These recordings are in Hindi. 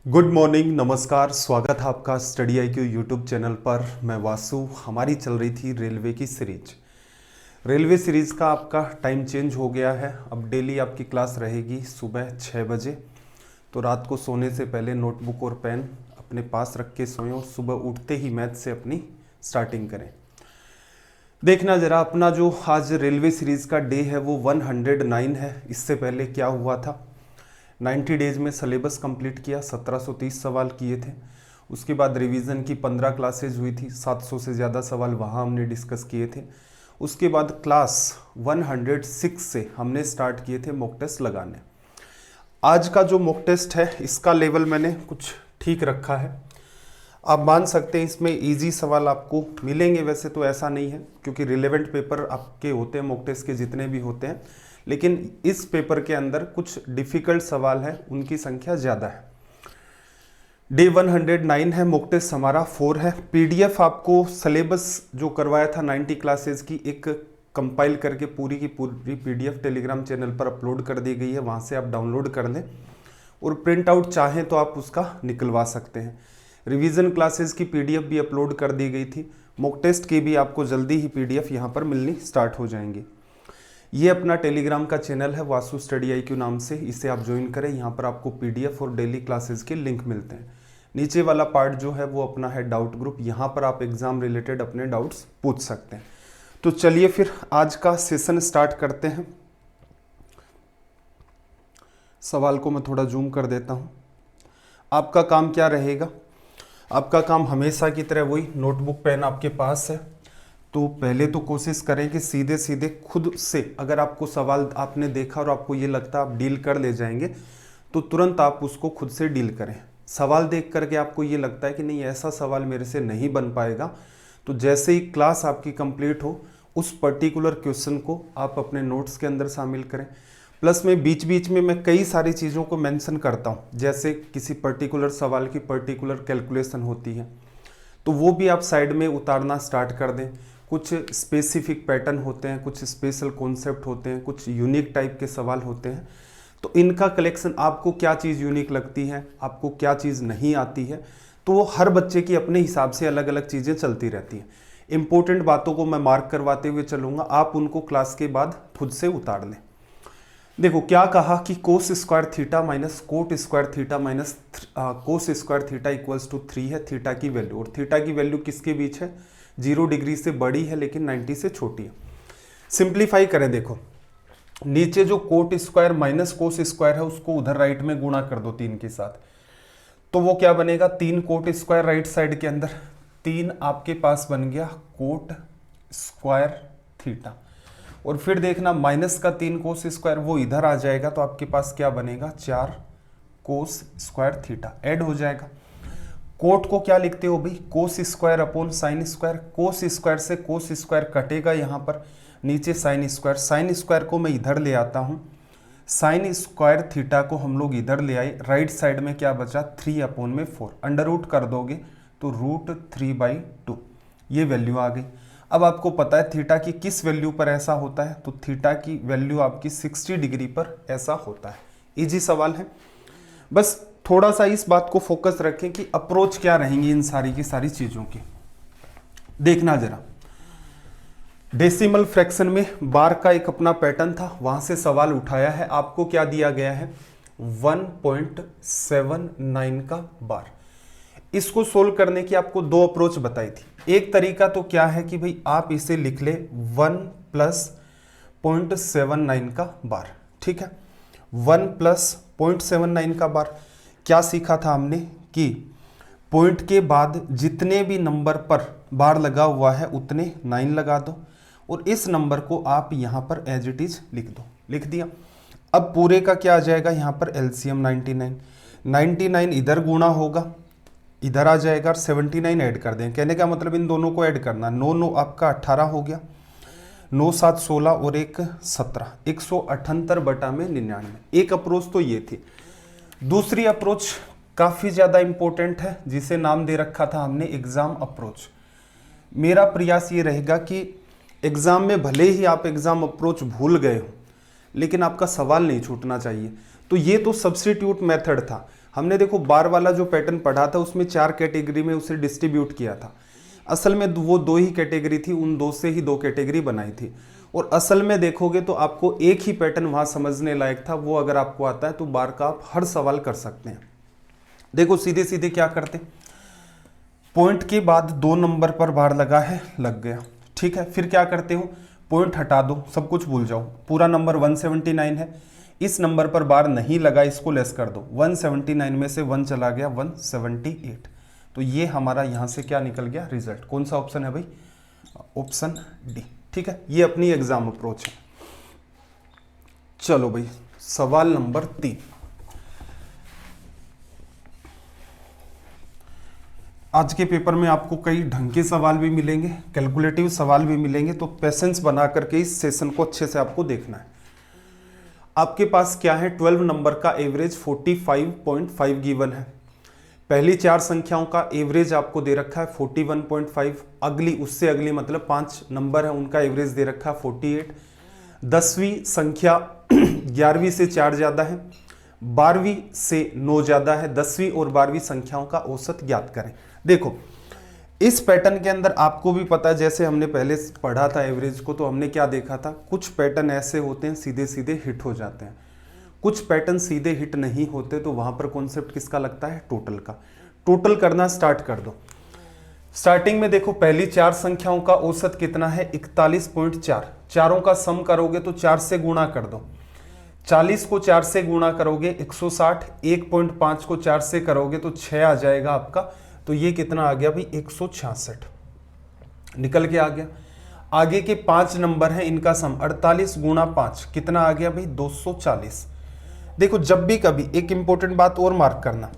गुड मॉर्निंग, नमस्कार। स्वागत है आपका स्टडी IQ यूट्यूब चैनल पर। मैं वासु। हमारी चल रही थी रेलवे की सीरीज। रेलवे सीरीज़ का आपका टाइम चेंज हो गया है। अब डेली आपकी क्लास रहेगी सुबह 6 बजे। तो रात को सोने से पहले नोटबुक और पेन अपने पास रख के सोएं और सुबह उठते ही मैथ से अपनी स्टार्टिंग करें। देखना ज़रा, अपना जो आज रेलवे सीरीज़ का डे है वो 109 है। इससे पहले क्या हुआ था, 90 डेज में सिलेबस कंप्लीट किया, 1730 सवाल किए थे। उसके बाद रिवीजन की 15 क्लासेज हुई थी, 700 से ज़्यादा सवाल वहाँ हमने डिस्कस किए थे। उसके बाद क्लास 106 से हमने स्टार्ट किए थे मॉक टेस्ट लगाने। आज का जो मॉक टेस्ट है इसका लेवल मैंने कुछ ठीक रखा है। आप मान सकते हैं इसमें इजी सवाल आपको मिलेंगे। वैसे तो ऐसा नहीं है, क्योंकि रिलेवेंट पेपर आपके होते हैं मॉक टेस्ट के जितने भी होते हैं, लेकिन इस पेपर के अंदर कुछ डिफ़िकल्ट सवाल हैं, उनकी संख्या ज़्यादा है। डे 109 है, मॉक टेस्ट हमारा 4 है। PDF आपको सिलेबस जो करवाया था 90 क्लासेस की एक कंपाइल करके पूरी की पूरी PDF टेलीग्राम चैनल पर अपलोड कर दी गई है। वहाँ से आप डाउनलोड कर लें और प्रिंट आउट चाहें तो आप उसका निकलवा सकते हैं। रिवीजन क्लासेस की PDF भी अपलोड कर दी गई थी। मॉक टेस्ट की भी आपको जल्दी ही PDF यहाँ पर मिलनी स्टार्ट हो जाएंगी। ये अपना टेलीग्राम का चैनल है वासु स्टडी IQ नाम से, इसे आप ज्वाइन करें। यहाँ पर आपको PDF और डेली क्लासेस के लिंक मिलते हैं। नीचे वाला पार्ट जो है वो अपना है डाउट ग्रुप, यहाँ पर आप एग्ज़ाम रिलेटेड अपने डाउट्स पूछ सकते हैं। तो चलिए फिर आज का सेशन स्टार्ट करते हैं। सवाल को मैं थोड़ा जूम कर देता हूँ। आपका काम क्या रहेगा, आपका काम हमेशा की तरह वही, नोटबुक पेन आपके पास है तो पहले तो कोशिश करें कि सीधे सीधे खुद से, अगर आपको सवाल आपने देखा और आपको ये लगता है आप डील कर ले जाएंगे तो तुरंत आप उसको खुद से डील करें। सवाल देख करके आपको ये लगता है कि नहीं ऐसा सवाल मेरे से नहीं बन पाएगा, तो जैसे ही क्लास आपकी कंप्लीट हो उस पर्टिकुलर क्वेश्चन को आप अपने नोट्स के अंदर शामिल करें। प्लस में बीच बीच में मैं कई सारी चीज़ों को मेंशन करता हूँ, जैसे किसी पर्टिकुलर सवाल की पर्टिकुलर कैलकुलेशन होती है तो वो भी आप साइड में उतारना स्टार्ट कर दें। कुछ स्पेसिफिक पैटर्न होते हैं, कुछ स्पेशल कॉन्सेप्ट होते हैं, कुछ यूनिक टाइप के सवाल होते हैं, तो इनका कलेक्शन, आपको क्या चीज़ यूनिक लगती है, आपको क्या चीज़ नहीं आती है, तो वो हर बच्चे की अपने हिसाब से अलग अलग चीज़ें चलती रहती हैं। इंपॉर्टेंट बातों को मैं मार्क करवाते हुए चलूँगा, आप उनको क्लास के बाद खुद से उतार लें। देखो क्या कहा कि cos square theta minus cot square theta minus cos square theta equals to 3 है थीटा की वैल्यू, और थीटा की वैल्यू किसके बीच है, 0 डिग्री से बड़ी है लेकिन 90 से छोटी है। सिंप्लीफाई करें, देखो नीचे जो coat square minus cos square है उसको उधर राइट में गुणा कर दो 3 के साथ, तो वो क्या बनेगा, 3 कोट स्क्वायर राइट साइड के अंदर, 3 आपके पास बन गया कोट स्क्वायर थीटा, और फिर देखना माइनस का 3 कोस स्क्वायर वो इधर आ जाएगा तो आपके पास क्या बनेगा, 4 कोस स्क्वायर थीटा ऐड हो जाएगा। कोट को क्या लिखते हो भाई, cos square upon sine square. Cos square से कोस स्क्वायर कटेगा यहाँ पर, नीचे साइन स्क्वायर, साइन स्क्वायर को मैं इधर ले आता हूँ, साइन स्क्वायर थीटा को हम लोग इधर ले आए, राइट साइड में क्या बचा, 3 अपॉन में 4, अंडर रूट कर दोगे तो √3/2, ये वैल्यू आ गई। अब आपको पता है थीटा की किस वैल्यू पर ऐसा होता है, तो थीटा की वैल्यू आपकी 60 डिग्री पर ऐसा होता है। इजी सवाल है, बस थोड़ा सा इस बात को फोकस रखें कि अप्रोच क्या रहेंगी इन सारी की सारी चीज़ों की। देखना जरा, डेसिमल फ्रैक्शन में बार का एक अपना पैटर्न था, वहाँ से सवाल उठाया है। आपको क्या दिया गया है, 1.79 का बार। इसको सोल्व करने की आपको 2 अप्रोच बताई थी। एक तरीका तो क्या है कि भाई आप इसे लिख ले 1 + 0.79 का बार, ठीक है, 1 + 0.79 का बार। क्या सीखा था हमने कि पॉइंट के बाद जितने भी नंबर पर बार लगा हुआ है उतने 9 लगा दो, और इस नंबर को आप यहाँ पर एज इट इज लिख दो, लिख दिया। अब पूरे का क्या आ जाएगा, यहाँ पर LCM 99 इधर गुणा होगा, इधर आ जाएगा, और 79 ऐड कर दें। कहने का मतलब इन दोनों को ऐड करना, 9 9 आपका 18 हो गया, 9 7 16 और 1 17, 178/99। एक अप्रोच तो ये थी। दूसरी अप्रोच काफ़ी ज़्यादा इंपॉर्टेंट है, जिसे नाम दे रखा था हमने एग्ज़ाम अप्रोच। मेरा प्रयास ये रहेगा कि एग्ज़ाम में भले ही आप एग्ज़ाम अप्रोच भूल गए हो, लेकिन आपका सवाल नहीं छूटना चाहिए। तो ये तो सब्स्टिट्यूट मेथड था, हमने देखो बार वाला जो पैटर्न पढ़ा था उसमें 4 कैटेगरी में उसे डिस्ट्रीब्यूट किया था। असल में वो 2 ही कैटेगरी थी, उन 2 से ही 2 कैटेगरी बनाई थी। और असल में देखोगे तो आपको एक ही पैटर्न वहां समझने लायक था, वो अगर आपको आता है तो बार का आप हर सवाल कर सकते हैं। देखो सीधे सीधे क्या करते, पॉइंट के बाद 2 नंबर पर बार लगा है, लग गया, ठीक है। फिर क्या करते हो, पॉइंट हटा दो, सब कुछ भूल जाओ, पूरा नंबर 179 है, इस नंबर पर बार नहीं लगा, इसको लेस कर दो, 179 में से 1 चला गया, 178। तो ये हमारा यहां से क्या निकल गया, रिजल्ट। कौन सा ऑप्शन है भाई, ऑप्शन डी, ठीक है। ये अपनी एग्जाम अप्रोच है। चलो भाई सवाल नंबर 3। आज के पेपर में आपको कई ढंग के सवाल भी मिलेंगे, कैलकुलेटिव सवाल भी मिलेंगे, तो पेशेंस बना करके इस सेशन को अच्छे से आपको देखना है। आपके पास क्या है, 12 नंबर का एवरेज 45.5 गिवन है। पहली 4 संख्याओं का एवरेज आपको दे रखा है 41.5, अगली उससे अगली मतलब 5 नंबर है उनका एवरेज दे रखा है 48। 10वीं संख्या 11वीं से 4 ज्यादा है, 12वीं से 9 ज्यादा है, 10वीं और 12वीं संख्याओं का औसत ज्ञात करें। देखो इस पैटर्न के अंदर आपको भी पता है, जैसे हमने पहले पढ़ा था एवरेज को, तो हमने क्या देखा था, कुछ पैटर्न ऐसे होते हैं सीधे सीधे हिट हो जाते हैं, कुछ पैटर्न सीधे हिट नहीं होते, तो वहां पर कॉन्सेप्ट किसका लगता है, टोटल का। टोटल करना स्टार्ट कर दो। स्टार्टिंग में देखो पहली 4 संख्याओं का औसत कितना है, 41.4। चारों का सम करोगे तो 4 से गुणा कर दो, 40 को 4 से गुणा करोगे 160, 1.5 को 4 से करोगे तो 6 आ जाएगा आपका, तो ये कितना आ गया भाई, 166 निकल के आ गया। आगे के 5 नंबर हैं, इनका सम 48 गुणा 5 कितना आ गया भाई, 240। देखो जब भी कभी एक इंपॉर्टेंट बात और मार्क करना,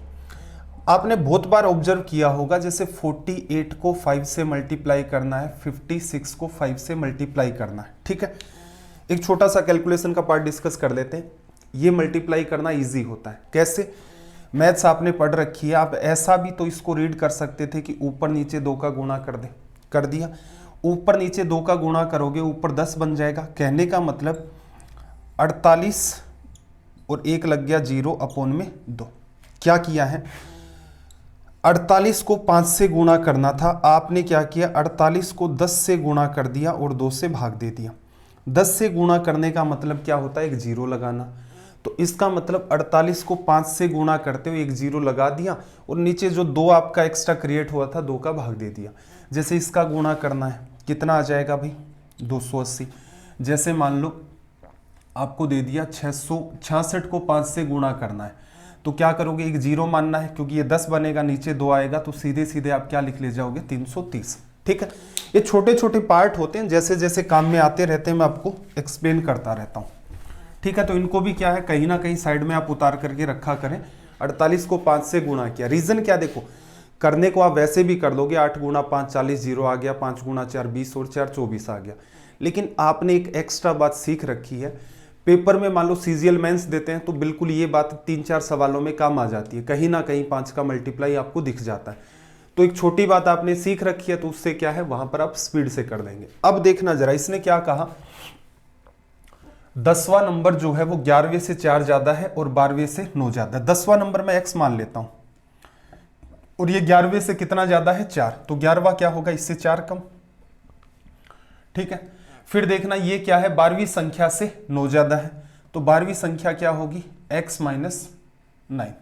आपने बहुत बार ऑब्जर्व किया होगा, जैसे 48 को 5 से मल्टीप्लाई करना है, 56 को 5 से मल्टीप्लाई करना है, ठीक है। एक छोटा सा कैलकुलेशन का पार्ट डिस्कस कर लेते हैं। ये मल्टीप्लाई करना इजी होता है, कैसे, मैथ्स आपने पढ़ रखी है, आप ऐसा भी तो इसको रीड कर सकते थे कि ऊपर नीचे 2 का गुणा कर दे, कर दिया, ऊपर नीचे 2 का गुणा करोगे ऊपर 10 बन जाएगा। कहने का मतलब 48 और 1 लग गया 0 अपॉन में 2। क्या किया है, 48 को 5 से गुणा करना था, आपने क्या किया, 48 को 10 से गुणा कर दिया और 2 से भाग दे दिया। 10 से गुणा करने का मतलब क्या होता है, एक 0 लगाना, तो इसका मतलब 48 को 5 से गुणा करते हुए एक 0 लगा दिया और नीचे जो 2 आपका एक्स्ट्रा क्रिएट हुआ था 2 का भाग दे दिया। जैसे इसका गुणा करना है, कितना आ जाएगा भाई, 280। जैसे मान लो आपको दे दिया 666 को 5 से गुणा करना है, तो क्या करोगे, एक 0 मानना है, क्योंकि ये 10 बनेगा, नीचे 2 आएगा, तो सीधे सीधे आप क्या लिख ले जाओगे, 330, ठीक है। ये छोटे छोटे पार्ट होते हैं, जैसे जैसे काम में आते रहते हैं मैं आपको एक्सप्लेन करता रहता हूँ, ठीक है। तो इनको भी क्या है, कहीं ना कहीं साइड में आप उतार करके रखा करें। 48 को 5 से गुणा किया, रीजन क्या, देखो करने को आप वैसे भी कर दोगे, 8 गुणा 5 40, 0 आ गया, 5 गुणा 4 20 और 4 24 आ गया। लेकिन आपने एक एक्स्ट्रा बात सीख रखी है, पेपर में मान लो सीजीएल मेंस देते हैं तो बिल्कुल ये बात 3-4 सवालों में काम आ जाती है, कहीं ना कहीं 5 का मल्टीप्लाई आपको दिख जाता है। तो एक छोटी बात आपने सीख रखी है, तो उससे क्या है, वहां पर आप स्पीड से कर देंगे। अब देखना जरा, इसने क्या कहा, 10वां नंबर जो है वो 11वें से 4 ज्यादा है और 12वें से 9 ज्यादा है। 10वां नंबर मैं x मान लेता हूं और ये 11वें से कितना ज्यादा है, 4, तो 11वां क्या होगा, इससे 4 कम, ठीक है। फिर देखना ये क्या है, 12वीं संख्या से 9 ज्यादा है, तो 12वीं संख्या क्या होगी, x माइनस 9,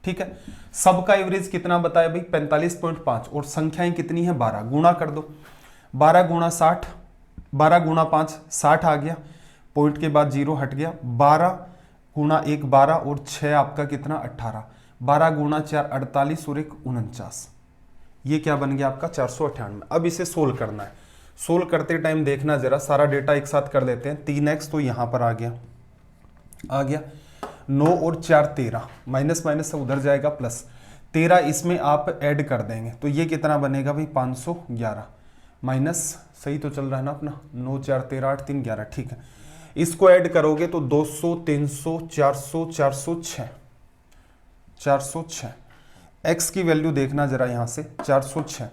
ठीक है। सबका एवरेज कितना बताया भाई, 45.5 और संख्याएं कितनी है, 12, गुणा कर दो, 12 गुणा 60, 12 गुणा 5 60 आ गया, पॉइंट के बाद 0 हट गया, 12 गुणा 1 12 और 6 आपका कितना, 18, 12 गुणा 4 48 और 1 49, ये क्या बन गया आपका 498। अब इसे सोल्व करना है, सोल्व करते टाइम देखना जरा, सारा डेटा एक साथ कर लेते हैं। 3x तो यहां पर आ गया, 9 और 4 13, माइनस माइनस से उधर जाएगा प्लस, 13 इसमें आप ऐड कर देंगे, तो ये कितना बनेगा भाई 511, माइनस, सही तो चल रहा है ना अपना, 9 4 13 8 3 11, ठीक है। इसको ऐड करोगे तो 200 300 400 406, 406। x की वैल्यू देखना जरा यहाँ से, 406,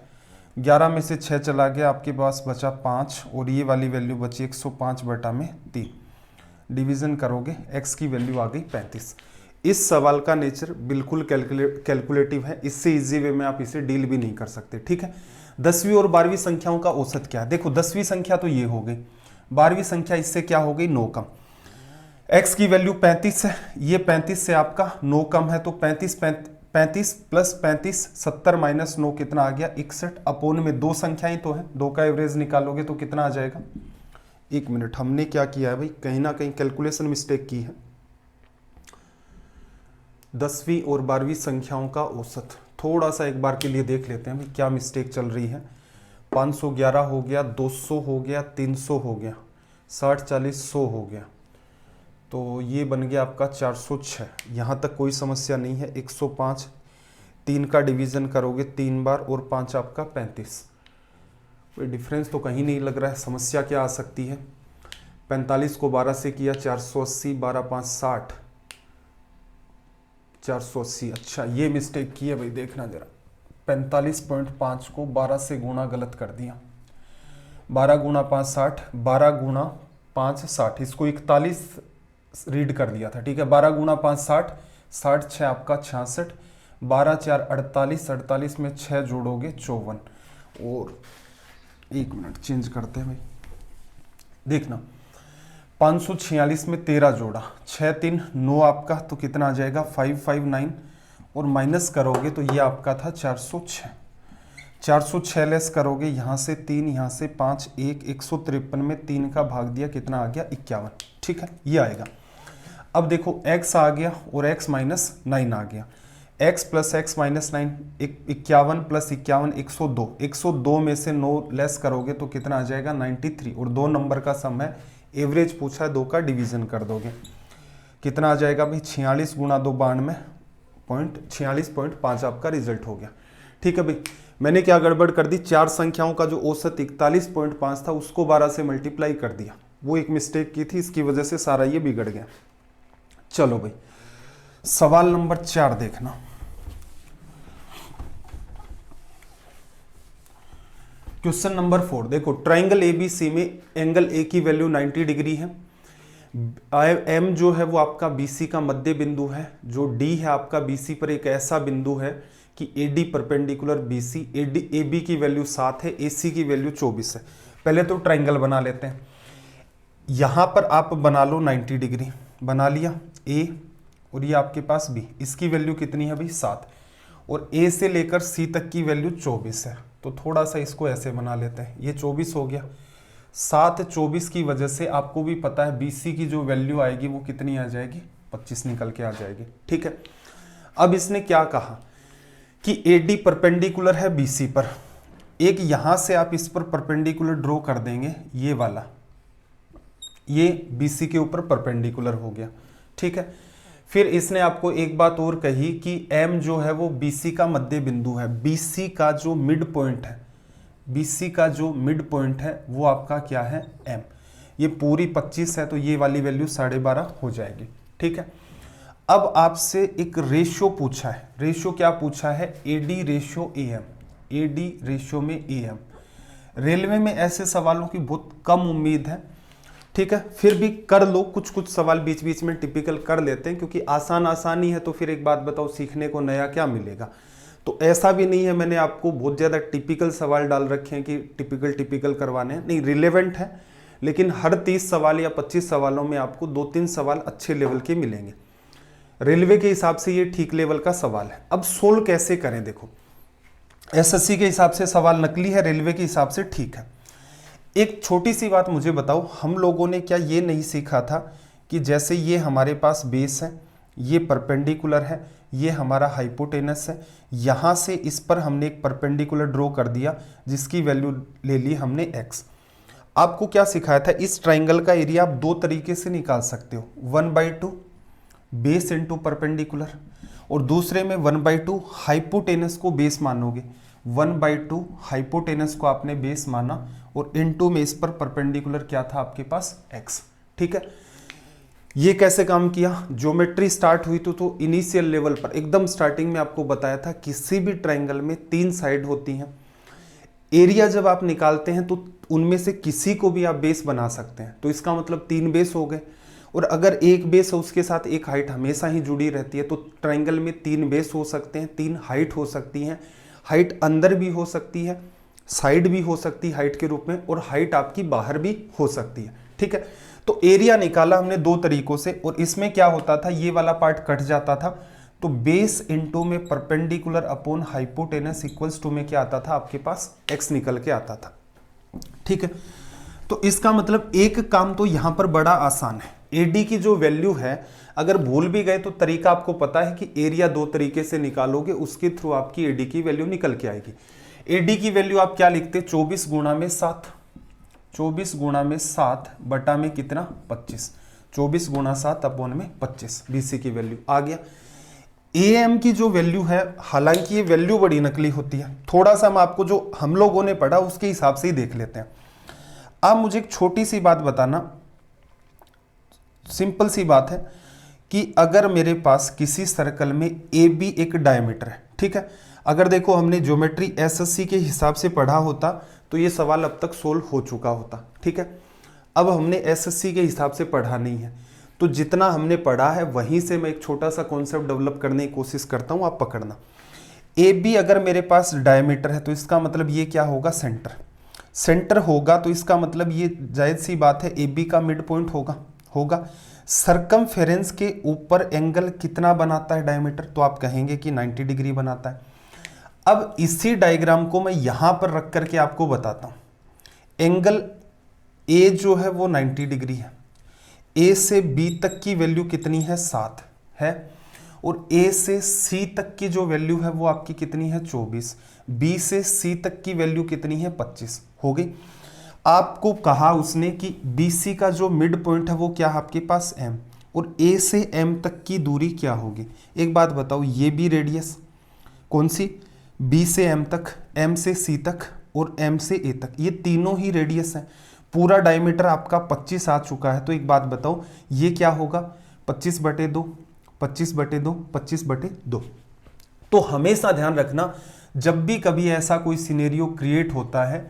11 में से 6 चला गया, आपके पास बचा 5 और ये वाली वैल्यू बची 105 बटा में 3, डिवीजन करोगे x की वैल्यू आ गई 35। इस सवाल का नेचर बिल्कुल कैलकुलेटिव है, इससे इजी वे में आप इसे डील भी नहीं कर सकते, ठीक है। 10वीं और 12वीं संख्याओं का औसत क्या है? देखो 10वीं संख्या तो ये हो गई, 12वीं संख्या इससे क्या हो गई? 9 कम। x की वैल्यू 35 है, ये 35 से आपका 9 कम है, तो 35 प्लस 35 70 माइनस 9 कितना आ गया? 61। अपोन में दो संख्याएं तो है, दो का एवरेज निकालोगे तो कितना आ जाएगा? 1 मिनट, हमने क्या किया है भाई, कहीं ना कहीं कैलकुलेशन मिस्टेक की है। 10वीं और 12वीं संख्याओं का औसत थोड़ा सा एक बार के लिए देख लेते हैं भाई क्या मिस्टेक चल रही है। 511 हो गया, 200 हो गया, 300 हो गया, 60 40 100 हो गया, तो ये बन गया आपका 406। यहाँ तक कोई समस्या नहीं है। 105, 3 का डिवीजन करोगे 3 बार और 5 आपका 35, कोई डिफरेंस तो कहीं नहीं लग रहा है। समस्या क्या आ सकती है? 45 को 12 से किया 480, 12 5 60, 480। अच्छा ये मिस्टेक की है भाई, देखना जरा। 45.5 को 12 से गुणा गलत कर दिया। 12 गुणा 5 60, 12 गुणा 5 60, इसको 41 रीड कर दिया था, ठीक है। 12 गुणा 5 60, 60 6 आपका 66, 12 4 48, 48 में 6 जोड़ोगे 54। और 1 मिनट चेंज करते हैं भाई, देखना 546 में 13 जोड़ा, 6 3 9 आपका, तो कितना आ जाएगा? 559, और माइनस करोगे तो ये आपका था 406। 406 लेस करोगे यहाँ से 3, यहाँ से 5, 153 में 3 का भाग दिया, कितना आ गया? 51, ठीक है, ये आएगा। अब देखो x आ गया और x माइनस 9 आ गया। x plus x minus 9, 51 plus 51 102, 102 में से 9 लेस करोगे तो कितना आ जाएगा? 93, और 2 नंबर का सम है, एवरेज पूछा है, 2 का डिवीजन कर दोगे, कितना आ जाएगा भाई? 46 गुणा 2 46.5 आपका रिजल्ट हो गया, ठीक है भाई। मैंने क्या गड़बड़ कर दी? 4 संख्याओं का जो औसत 41.5 था उसको 12 से मल्टीप्लाई कर दिया, वो एक मिस्टेक की थी, इसकी वजह से सारा ये बिगड़ गया। चलो भाई सवाल नंबर 4 देखना। क्वेश्चन नंबर 4 देखो, ट्राइंगल एबीसी में एंगल ए की वैल्यू 90 डिग्री है। एम जो है वो आपका बीसी का मध्य बिंदु है, जो डी है आपका बीसी पर एक ऐसा बिंदु है कि AD perpendicular BC, AD AB की वैल्यू 7 है, एसी की वैल्यू 24 है। पहले तो ट्राइंगल बना लेते हैं। यहां पर आप बना लो 90 डिग्री, बना लिया ए, और ये आपके पास बी, इसकी वैल्यू कितनी है भाई? 7, और ए से लेकर सी तक की वैल्यू 24 है, तो थोड़ा सा इसको ऐसे बना लेते हैं, ये 24 हो गया। 7 24 की वजह से आपको भी पता है बीसी की जो वैल्यू आएगी वो कितनी आ जाएगी? 25 निकल के आ जाएगी, ठीक है। अब इसने क्या कहा कि एडी परपेंडिकुलर है बीसी पर, एक यहां से आप इस पर परपेंडिकुलर ड्रॉ कर देंगे, ये वाला, ये बीसी के ऊपर परपेंडिकुलर हो गया, ठीक है। फिर इसने आपको एक बात और कही कि एम जो है वो बीसी का मध्य बिंदु है, बीसी का जो मिड पॉइंट है, बीसी का जो मिड पॉइंट है वो आपका क्या है? एम। ये पूरी 25 है तो ये वाली वैल्यू 12.5 हो जाएगी, ठीक है। अब आपसे एक रेशियो पूछा है, रेशियो क्या पूछा है? AD ratio A M, AD ratio में ए एम। रेलवे में ऐसे सवालों की बहुत कम उम्मीद है, ठीक है, फिर भी कर लो, कुछ कुछ सवाल बीच बीच में टिपिकल कर लेते हैं, क्योंकि आसान ही है तो फिर एक बात बताओ, सीखने को नया क्या मिलेगा? तो ऐसा भी नहीं है मैंने आपको बहुत ज़्यादा टिपिकल सवाल डाल रखे हैं कि टिपिकल करवाने हैं, नहीं, रिलेवेंट है, लेकिन हर 30 सवाल या 25 सवालों में आपको 2-3 सवाल अच्छे लेवल के मिलेंगे। रेलवे के हिसाब से ये ठीक लेवल का सवाल है। अब सोल्व कैसे करें? देखो, एसएससी के हिसाब से सवाल नकली है, रेलवे के हिसाब से ठीक है। एक छोटी सी बात मुझे बताओ, हम लोगों ने क्या ये नहीं सीखा था कि जैसे ये हमारे पास बेस है, ये परपेंडिकुलर है, ये हमारा हाइपोटेनस है, यहाँ से इस पर हमने एक परपेंडिकुलर ड्रॉ कर दिया जिसकी वैल्यू ले ली हमने x। आपको क्या सिखाया था? इस ट्राइंगल का एरिया आप 2 तरीके से निकाल सकते हो, 1/2 बेस इंटू परपेंडिकुलर, और दूसरे में 1/2 हाइपोटेनस को बेस मानोगे, 1/2 हाइपोटेनस को आपने बेस माना और इनटू में इस पर परपेंडिकुलर क्या था आपके पास? x, ठीक है। ये कैसे काम किया? ज्योमेट्री स्टार्ट हुई तो इनिशियल लेवल पर एकदम स्टार्टिंग में आपको बताया था किसी भी ट्राइंगल में 3 साइड होती हैं। एरिया जब आप निकालते हैं तो उनमें से किसी को भी आप बेस बना सकते हैं, तो इसका मतलब 3 बेस हो गए, और अगर एक बेस है उसके साथ एक हाइट हमेशा ही जुड़ी रहती है, तो ट्राइंगल में 3 बेस हो सकते हैं, 3 हाइट हो सकती हैं। हाइट अंदर भी हो सकती है, साइड भी हो सकती है हाइट के रूप में, और हाइट आपकी बाहर भी हो सकती है। ठीक है, तो एरिया निकाला हमने 2 तरीकों से, और इसमें क्या होता था, ये वाला पार्ट कट जाता था, तो बेस इंटू में perpendicular upon hypotenuse equals to में क्या आता था, आपके पास x निकल के आता था। ठीक है, तो इसका मतलब एक काम तो यहां पर बड़ा आसान है। एडी की जो वैल्यू है, अगर भूल भी गए तो तरीका आपको पता है कि एरिया 2 तरीके से निकालोगे, उसके थ्रू आपकी एडी की वैल्यू निकल के आएगी। एडी की वैल्यू आप क्या लिखते, 24 गुणा में 7, 24 गुणा में 7 बटा में कितना, 25, 24 गुणा 7 अपॉन में 25 बीसी की वैल्यू आ गया। एएम की जो वैल्यू है, हालांकि ये वैल्यू बड़ी नकली होती है, थोड़ा सा हम आपको जो हम लोगों ने पढ़ा उसके हिसाब से ही देख लेते हैं। अब मुझे एक छोटी सी बात बताना, सिंपल सी बात है कि अगर मेरे पास किसी सर्कल में ए बी एक डायमीटर है, ठीक है, अगर देखो हमने ज्योमेट्री एसएससी के हिसाब से पढ़ा होता तो ये सवाल अब तक सोल्व हो चुका होता। ठीक है, अब हमने एसएससी के हिसाब से पढ़ा नहीं है, तो जितना हमने पढ़ा है वहीं से मैं एक छोटा सा कॉन्सेप्ट डेवलप करने की कोशिश करता हूं, आप पकड़ना। ए बी अगर मेरे पास डायमीटर है तो इसका मतलब ये क्या होगा, सेंटर। सेंटर होगा तो इसका मतलब ये जायज सी बात है ए बी का मिड पॉइंट होगा। सरकमफेरेंस के ऊपर एंगल कितना बनाता है डायमीटर, तो आप कहेंगे कि 90 डिग्री बनाता है। अब इसी डायग्राम को मैं यहां पर रख करके आपको बताता हूं। एंगल ए जो है वो 90 डिग्री है, ए से बी तक की वैल्यू कितनी है, 7 है, और ए से सी तक की जो वैल्यू है वो आपकी कितनी है, 24। बी से सी तक की वैल्यू कितनी है, 25 हो गई। आपको कहा उसने कि BC का जो मिड पॉइंट है वो क्या है आपके पास, M, और A से M तक की दूरी क्या होगी। एक बात बताओ, ये भी रेडियस कौन सी, B से M तक, M से C तक और M से A तक, ये तीनों ही रेडियस हैं। पूरा डायमीटर आपका 25 आ चुका है, तो एक बात बताओ ये क्या होगा, 25/2, 25/2, 25/2। तो हमेशा ध्यान रखना, जब भी कभी ऐसा कोई सिनेरियो क्रिएट होता है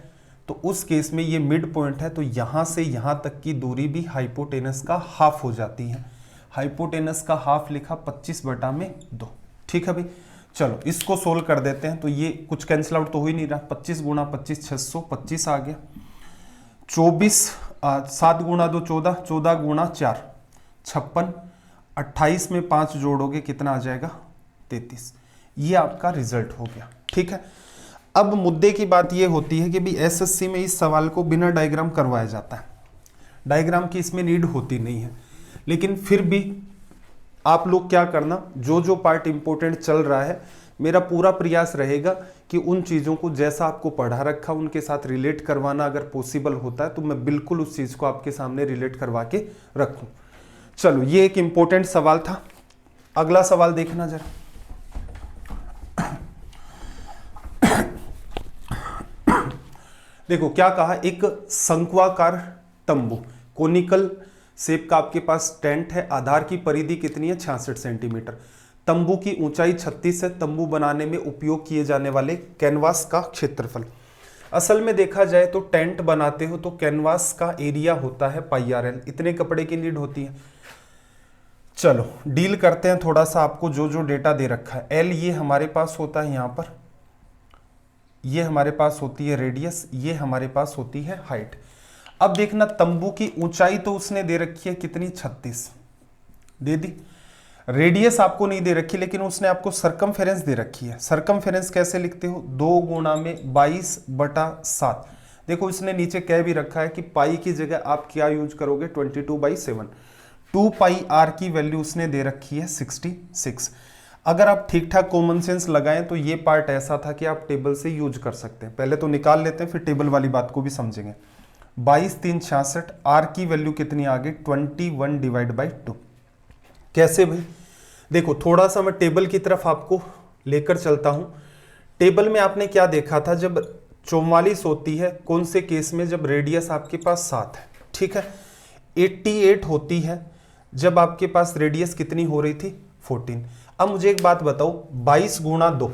तो उस केस में ये मिड पॉइंट है, तो यहां से यहां तक की दूरी भी हाइपोटेनस का हाफ हो जाती है। हाइपोटेनस का हाफ लिखा 25/2। ठीक है भाई, चलो इसको सोल्व कर देते हैं। तो ये कुछ कैंसिल आउट तो हो ही नहीं रहा, 25 गुणा 25 625 आ गया। 24 7 गुणा 2 14, 14 गुणा 4 56, 28 में 5 जोड़ोगे कितना आ जाएगा, 33। ये आपका रिजल्ट हो गया। ठीक है, अब मुद्दे की बात यह होती है कि भी एसएससी में इस सवाल को बिना डायग्राम करवाया जाता है, डायग्राम की इसमें नीड होती नहीं है, लेकिन फिर भी आप लोग क्या करना, जो जो पार्ट इंपॉर्टेंट चल रहा है, मेरा पूरा प्रयास रहेगा कि उन चीज़ों को जैसा आपको पढ़ा रखा उनके साथ रिलेट करवाना अगर पॉसिबल होता है तो मैं बिल्कुल उस चीज़ को आपके सामने रिलेट करवा के रखूं। चलो ये एक इंपॉर्टेंट सवाल था। अगला सवाल देखना जरा। देखो क्या कहा, एक शंक्वाकार तंबू, कोनिकल शेप का आपके पास टेंट है, आधार की परिधि कितनी है, 66 सेंटीमीटर। तंबू की ऊंचाई 36 है। तंबू बनाने में उपयोग किए जाने वाले कैनवास का क्षेत्रफल। असल में देखा जाए तो टेंट बनाते हो तो कैनवास का एरिया होता है πRL, इतने कपड़े की नीड होती है। चलो डील करते हैं थोड़ा सा, आपको जो जो डेटा दे रखा है। एल ये हमारे पास होता है, यहाँ पर ये हमारे पास होती है रेडियस, ये हमारे पास होती है हाइट। अब देखना तंबू की ऊंचाई तो उसने दे रखी है कितनी, 36 दे दी। रेडियस आपको नहीं दे रखी, लेकिन उसने आपको सरकमफेरेंस दे रखी है। सरकमफेरेंस कैसे लिखते हो, 2 गुणा में 22/7। देखो इसने नीचे कह भी रखा है कि पाई की जगह आप क्या यूज करोगे, 22/7। 2πr की वैल्यू उसने दे रखी है 66। अगर आप ठीक ठाक कॉमन सेंस लगाएं तो ये पार्ट ऐसा था कि आप टेबल से यूज कर सकते हैं। पहले तो निकाल लेते हैं, फिर टेबल वाली बात को भी समझेंगे। 22 3 66, आर की वैल्यू कितनी आ गई, 21/2। कैसे भाई, देखो थोड़ा सा मैं टेबल की तरफ आपको लेकर चलता हूं। टेबल में आपने क्या देखा था, जब 44 होती है, कौन से केस में, जब रेडियस आपके पास 7 है, ठीक है। 88 होती है जब आपके पास रेडियस कितनी हो रही थी, 14। अब मुझे एक बात बताओ, 22 गुणा 2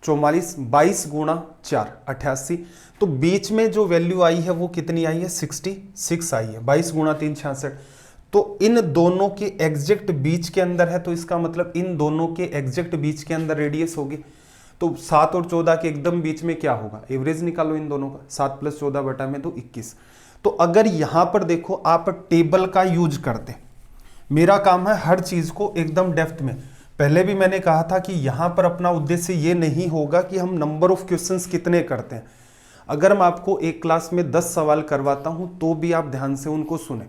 44, 22 गुणा 4 88, तो बीच में जो वैल्यू आई है वो कितनी आई है, 66 आई है। 22 गुणा 3 66, तो इन दोनों के एग्जैक्ट बीच के अंदर है, तो इसका मतलब इन दोनों के एग्जैक्ट बीच के अंदर रेडियस होगी। तो 7 और 14 के एकदम बीच में क्या होगा, एवरेज निकालो इन दोनों का, 7 + 14 बटा में तो 21। तो अगर यहां पर देखो आप टेबल का यूज करते, मेरा काम है हर चीज को एकदम डेप्थ में, पहले भी मैंने कहा था कि यहां पर अपना उद्देश्य ये नहीं होगा कि हम नंबर ऑफ क्वेश्चंस कितने करते हैं। अगर मैं आपको एक क्लास में 10 सवाल करवाता हूं तो भी आप ध्यान से उनको सुने,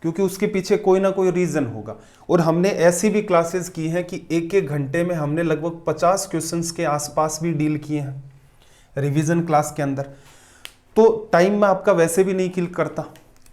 क्योंकि उसके पीछे कोई ना कोई रीजन होगा। और हमने ऐसी भी क्लासेस की हैं कि एक एक घंटे में हमने लगभग 50 क्वेश्चंस के आसपास भी डील किए हैं रिवीजन क्लास के अंदर। तो टाइम में आपका वैसे भी नहीं किल करता।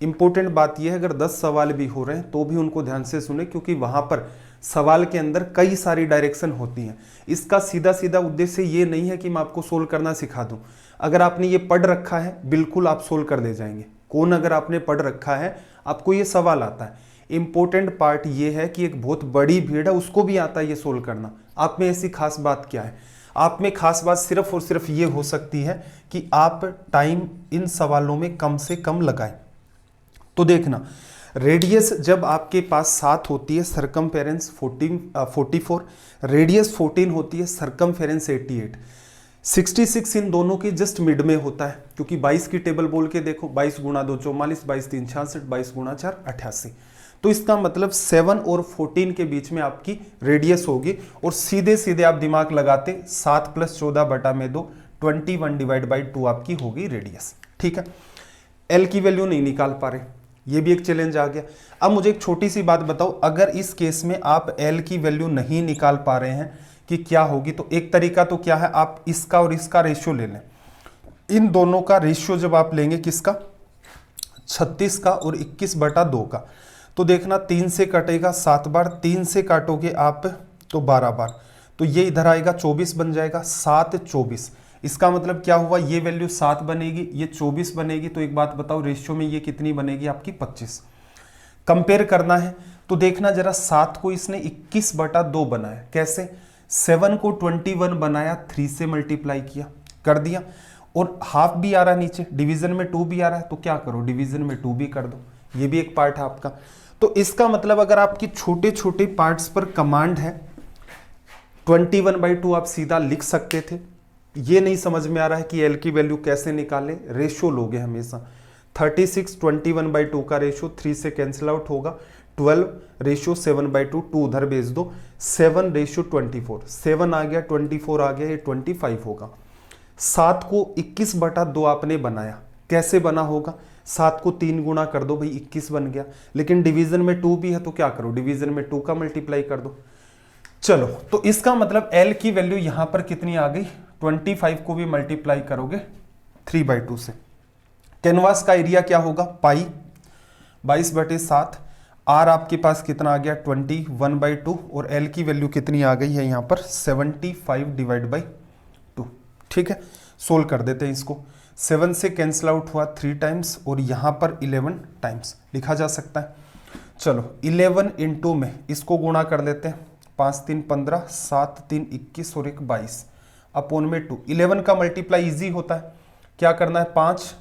इंपॉर्टेंट बात यह है अगर 10 सवाल भी हो रहे हैं तो भी उनको ध्यान से सुने, क्योंकि वहां पर सवाल के अंदर कई सारी डायरेक्शन होती हैं। इसका सीधा सीधा उद्देश्य ये नहीं है कि मैं आपको सोल्व करना सिखा दूं। अगर आपने ये पढ़ रखा है बिल्कुल आप सोल्व कर ले जाएंगे। कौन अगर आपने पढ़ रखा है आपको ये सवाल आता है। इंपॉर्टेंट पार्ट ये है कि एक बहुत बड़ी भीड़ है उसको भी आता है ये सोल्व करना। आप में ऐसी खास बात क्या है? आप में खास बात सिर्फ और सिर्फ ये हो सकती है कि आप टाइम इन सवालों में कम से कम लगाएं। तो देखना, रेडियस जब आपके पास 7 होती है, सरकमफेरेंस 44, रेडियस 14 होती है, सरकमफेरेंस 88, 66 इन दोनों के जस्ट मिड में होता है। क्योंकि 22 की टेबल बोल के देखो, 22 × 2 44, 22 × 3 66, 22 × 4 88। तो इसका मतलब 7 और 14 के बीच में आपकी रेडियस होगी। और सीधे सीधे आप दिमाग लगाते 7 + 14 बटा में 2, 21/2 आपकी होगी रेडियस। ठीक है, एल की वैल्यू नहीं निकाल पा रहे, ये भी एक चैलेंज आ गया। अब मुझे एक छोटी सी बात बताओ, अगर इस केस में आप एल की वैल्यू नहीं निकाल पा रहे हैं कि क्या होगी, तो एक तरीका तो क्या है, आप इसका और इसका रेशियो ले लें। इन दोनों का रेशियो जब आप लेंगे, किसका, 36 का और 21/2 का, तो देखना 3 से कटेगा 7 बार, 3 से काटोगे आप तो 12 बार, तो ये इधर आएगा 24 बन जाएगा, 7 24। इसका मतलब क्या हुआ, ये वैल्यू 7 बनेगी, ये 24 बनेगी। तो एक बात बताओ, रेशियो में ये कितनी बनेगी आपकी, 25। कंपेयर करना है तो देखना जरा, 7 को इसने 21/2 बनाया, कैसे, 7 को 21 बनाया, 3 से मल्टीप्लाई किया, कर दिया। और हाफ भी आ रहा है नीचे, डिवीजन में 2 भी आ रहा है, तो क्या करो, डिवीजन में 2 भी कर दो, ये भी एक पार्ट है आपका। तो इसका मतलब अगर आपकी छोटे छोटे पार्ट्स पर कमांड है, 21/2 आप सीधा लिख सकते थे। ये नहीं समझ में आ रहा है कि एल की वैल्यू कैसे निकालें, रेशियो लोगे हमेशा। 36 21/2 का रेशियो 3 से कैंसिल आउट होगा, 12 रेशियो 7/2, 2 उधर भेज दो, 7 रेशियो 24, 7 आ गया, 24 आ गया, ये 25 होगा। 7 को 21/2 आपने बनाया, कैसे बना होगा, 7 को 3 गुना कर दो भाई, 21 बन गया। लेकिन डिवीजन में 2 भी है तो क्या करो, डिवीजन में 2 का मल्टीप्लाई कर दो। चलो, तो इसका मतलब एल की वैल्यू यहां पर कितनी आ गई, 25 को भी मल्टीप्लाई करोगे 3/2 से। कैनवास का एरिया क्या होगा, पाई 22/7। आर आपके पास कितना आ गया, 21/2। और एल की वैल्यू कितनी आ गई है यहाँ पर, 75/2। ठीक है, सोल्व कर देते हैं इसको। 7 से कैंसिल आउट हुआ 3 टाइम्स, और यहाँ पर 11 टाइम्स लिखा जा सकता है। चलो, 11 × में इसको गुणा कर देते हैं, 5 3 15, 7 3 21 और 1 22 अपॉन में 2। 11 का मल्टीप्लाई इजी होता है, क्या करना है, 5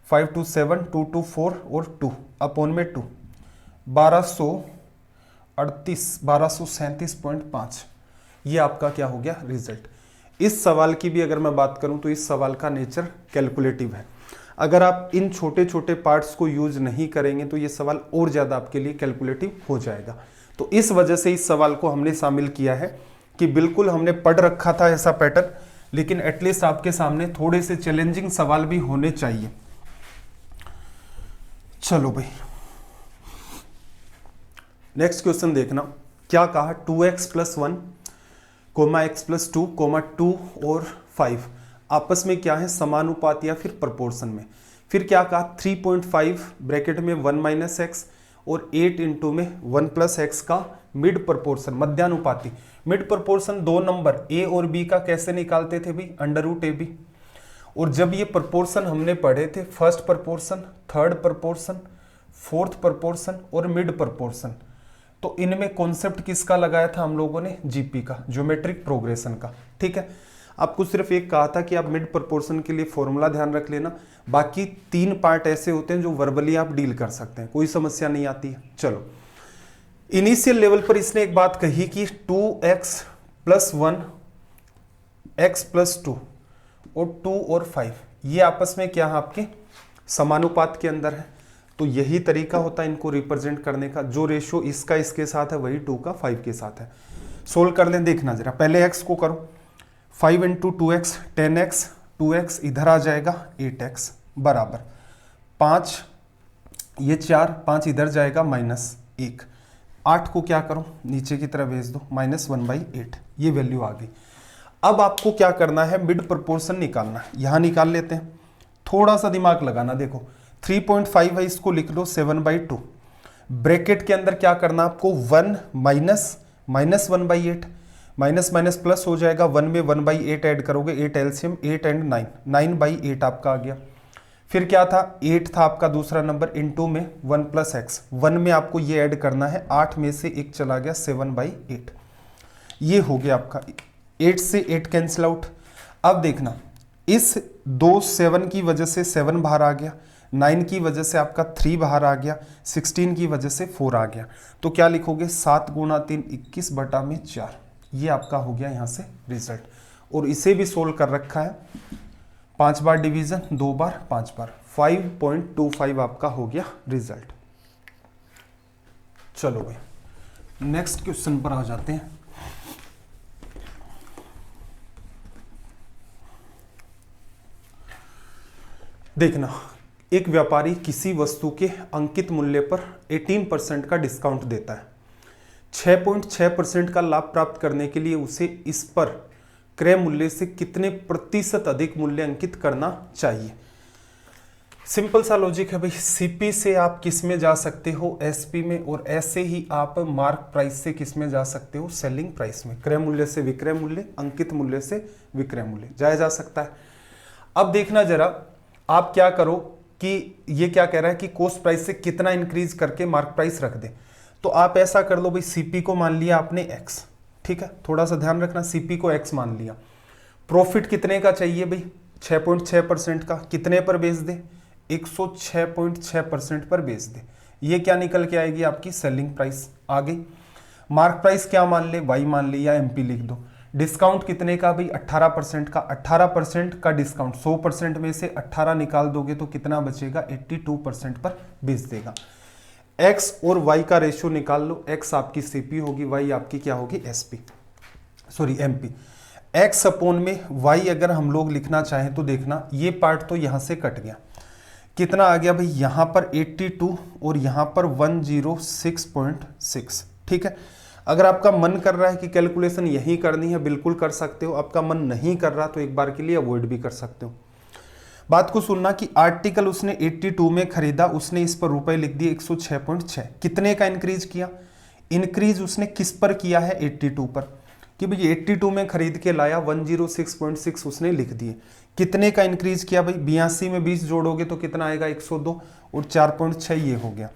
5 2 7, 2 2 4 और 2 अपॉन में 2, 1237.5। ये आपका क्या हो गया, रिजल्ट। इस सवाल की भी अगर मैं बात करूं तो इस सवाल का नेचर कैलकुलेटिव है। अगर आप इन छोटे छोटे पार्ट्स को यूज नहीं करेंगे तो ये सवाल और ज़्यादा आपके लिए कैलकुलेटिव हो जाएगा। तो इस वजह से इस सवाल को हमने शामिल किया है कि बिल्कुल हमने पढ़ रखा था ऐसा पैटर्न, लेकिन एटलीस्ट आपके सामने थोड़े से चैलेंजिंग सवाल भी होने चाहिए। चलो भाई, नेक्स्ट क्वेश्चन देखना, क्या कहा, 2x + 1, x + 2, 2 और 5 आपस में क्या है, समानुपात या फिर प्रोपोर्शन में। फिर क्या कहा, 3.5 ब्रैकेट में 1 - x और 8 × में 1 + x का मिड प्रोपोर्शन, मध्यानुपाती। मिड प्रोपोर्शन 2 नंबर a और b का कैसे निकालते थे भाई, √ab। और जब ये प्रोपोर्शन हमने पढ़े थे, first proportion, third proportion, fourth proportion और मिड प्रोपोर्शन, तो इनमें कॉन्सेप्ट किसका लगाया था हम लोगों ने, जीपी का, ज्योमेट्रिक प्रोग्रेशन का। ठीक है, आपको सिर्फ एक कहा था कि आप मिड प्रोपोर्शन के लिए फॉर्मूला ध्यान रख लेना, बाकी 3 पार्ट ऐसे होते हैं जो वर्बली आप डील कर सकते हैं, कोई समस्या नहीं आती है। चलो, इनिशियल लेवल पर इसने एक बात कही कि 2x प्लस 1 x प्लस 2 और 2 और 5 ये आपस में क्या है आपके समानुपात के अंदर है। तो यही तरीका होता है इनको रिप्रेजेंट करने का, जो रेशियो इसका इसके साथ है वही 2 का 5 के साथ है। सोल्व कर लें, देखना जरा, पहले x को करो, 5 इंटू 2x 10x, 2x इधर आ जाएगा 8x बराबर 5, ये 4, 5 इधर जाएगा -1, 8 को क्या करो नीचे की तरफ भेज दो, -1/8, ये वैल्यू आ गई। अब आपको क्या करना है, मिड प्रोपोर्शन निकालना है। यहां निकाल लेते हैं, थोड़ा सा दिमाग लगाना। देखो 3.5 है, इसको लिख लो 7/2, ब्रैकेट के अंदर क्या करना आपको 1 -1/8, माइनस माइनस प्लस हो जाएगा, 1 में 1/8 ऐड करोगे, 8 एलसीएम 8 एंड 9, 9/8 आपका आ गया। फिर क्या था 8 था आपका दूसरा नंबर, इनटू में 1 प्लस एक्स, 1 में आपको ये ऐड करना है, 8 में से 1 चला गया 7/8, ये हो गया आपका 8 से 8 कैंसिल आउट। अब देखना इस 2 7 की वजह से 7 बाहर आ गया, 9 की वजह से आपका 3 बाहर आ गया, 16 की वजह से 4 आ गया। तो क्या लिखोगे 7 गुणा 3 21/4, ये आपका हो गया यहां से रिजल्ट। और इसे भी सोल्व कर रखा है, 5 बार डिवीजन, 2 बार, 5 बार, 5.25 आपका हो गया रिजल्ट। चलो भाई नेक्स्ट क्वेश्चन पर आ जाते हैं। देखना, एक व्यापारी किसी वस्तु के अंकित मूल्य पर 18% का डिस्काउंट देता है। 6.6% का लाभ प्राप्त करने के लिए उसे इस पर क्रय मूल्य से कितने प्रतिशत अधिक मूल्य अंकित करना चाहिए। सिंपल सा लॉजिक है भाई, सीपी से आप किस में जा सकते हो, एसपी में, और ऐसे ही आप मार्क प्राइस से किस में जा सकते हो, सेलिंग प्राइस में। क्रय मूल्य से विक्रय मूल्य, अंकित मूल्य से विक्रय मूल्य जाया जा सकता है। अब देखना जरा, आप क्या करो कि ये क्या कह रहा है कि कॉस्ट प्राइस से कितना इंक्रीज करके मार्क प्राइस रख दे। तो आप ऐसा कर लो भाई, सीपी को मान लिया आपने x, ठीक है, थोड़ा सा ध्यान रखना, सीपी को x मान लिया। प्रॉफिट कितने का चाहिए भाई, 6.6% का, कितने पर बेच दे, 106.6% पर बेच दे। ये क्या निकल के आएगी आपकी सेलिंग प्राइस आ गई। मार्क प्राइस क्या मान ले, y मान ले या MP लिख दो। डिस्काउंट कितने का भाई, 18% का, 18% का डिस्काउंट, 100% में से 18 निकाल दोगे तो कितना बचेगा, 82% पर बेच देगा। x और y का रेशियो निकाल लो, x आपकी सीपी होगी, y आपकी क्या होगी, SP, sorry MP. x upon में y अगर हम लोग लिखना चाहें तो देखना, ये पार्ट तो यहां से कट गया, कितना आ गया भाई, यहां पर 82 और यहां पर 106.6, ठीक है। अगर आपका मन कर रहा है कि कैलकुलेशन यही करनी है, बिल्कुल कर सकते हो। आपका मन नहीं कर रहा तो एक बार के लिए अवॉइड भी कर सकते हो। बात को सुनना कि आर्टिकल उसने 82 में खरीदा, उसने इस पर रुपए लिख दिए 106.6, कितने का इंक्रीज किया, इंक्रीज उसने किस पर किया है, 82 पर, कि भाई 82 में खरीद के लाया, 106.6 उसने लिख दिए। कितने का इंक्रीज किया भाई, 82 में 20 जोड़ोगे तो कितना आएगा, 102, और 4.6 ये हो गया,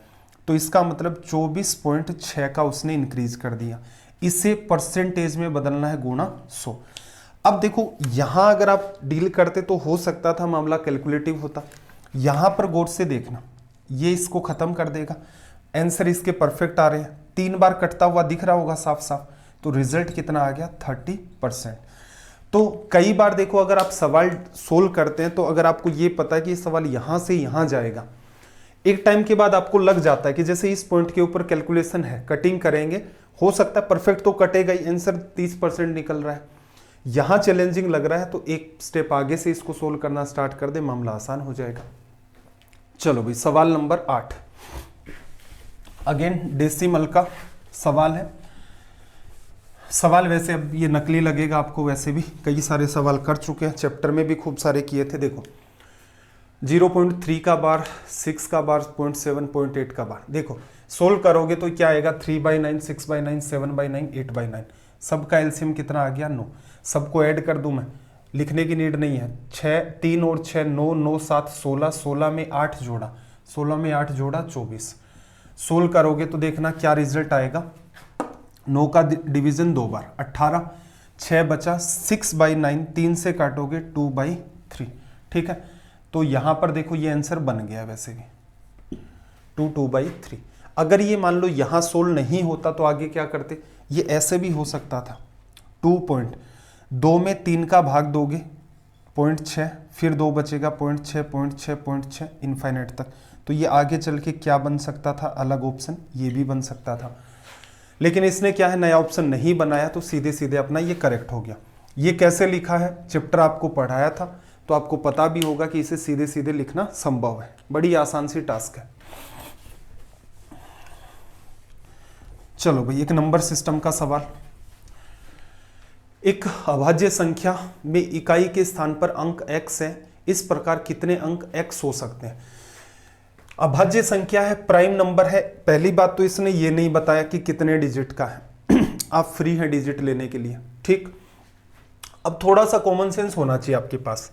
तो इसका मतलब 24.6 का उसने इंक्रीज कर दिया। इसे परसेंटेज में बदलना है, गुणा 100। अब देखो यहां अगर आप डील करते तो हो सकता था मामला कैलकुलेटिव होता, यहां पर गौर से देखना, ये इसको खत्म कर देगा। आंसर इसके परफेक्ट आ रहे हैं, 3 बार कटता हुआ दिख रहा होगा साफ साफ, तो रिजल्ट कितना आ गया, 30%। तो कई बार देखो अगर आप सवाल सोल्व करते हैं तो अगर आपको ये पता है कि ये सवाल यहां से यहां जाएगा, एक टाइम के बाद आपको लग जाता है कि जैसे इस पॉइंट के ऊपर कैलकुलेशन है, कटिंग करेंगे, हो सकता है परफेक्ट तो कटेगा ही, आंसर 30% निकल रहा है, यहां चैलेंजिंग लग रहा है, तो एक स्टेप आगे से इसको सोल्व करना स्टार्ट कर दे, मामला आसान हो जाएगा। चलो भाई सवाल नंबर 8, अगेन डेसिमल का सवाल है। सवाल वैसे अब ये नकली लगेगा आपको, वैसे भी कई सारे सवाल कर चुके हैं, चैप्टर में भी खूब सारे किए थे। देखो 0.3 का बार, 6 का बार, 0.7, 0.8 का बार, देखो सोल्व करोगे तो क्या आएगा, 3/9, 6/9, 7/9, 8/9, सबका एलसीएम कितना आ गया, 9। सबको ऐड कर दूं मैं, लिखने की नीड नहीं है, 6, 3 और 6 9, 9 7 16, 16 में 8 जोड़ा, 16 में 8 जोड़ा 24। सोल्व करोगे तो देखना क्या रिजल्ट आएगा, 9 का डिवीजन 2 बार, 18, 6 बचा, 6/9, 3 से काटोगे 2/3, ठीक है। तो यहां पर देखो ये आंसर बन गया, वैसे भी 2/3। अगर ये मान लो यहाँ सोल्व नहीं होता तो आगे क्या करते, ये ऐसे भी हो सकता था। 2 में 3 का भाग दोगे 0.6, फिर 2 बचेगा 0.6 0.6 0.6 इनफाइनाइट तक। तो ये आगे चल के क्या बन सकता था, अलग ऑप्शन ये भी बन सकता था, लेकिन इसने क्या है नया ऑप्शन नहीं बनाया, तो सीधे सीधे अपना ये करेक्ट हो गया। ये कैसे लिखा है, चैप्टर आपको पढ़ाया था तो आपको पता भी होगा कि इसे सीधे सीधे लिखना संभव है, बड़ी आसान सी टास्क है। चलो भाई, एक नंबर सिस्टम का सवाल। एक अभाज्य संख्या में इकाई के स्थान पर अंक x है, इस प्रकार कितने अंक x हो सकते हैं। अभाज्य संख्या है, प्राइम नंबर है। पहली बात तो इसने ये नहीं बताया कि कितने डिजिट का है आप फ्री है डिजिट लेने के लिए, ठीक। अब थोड़ा सा कॉमन सेंस होना चाहिए आपके पास।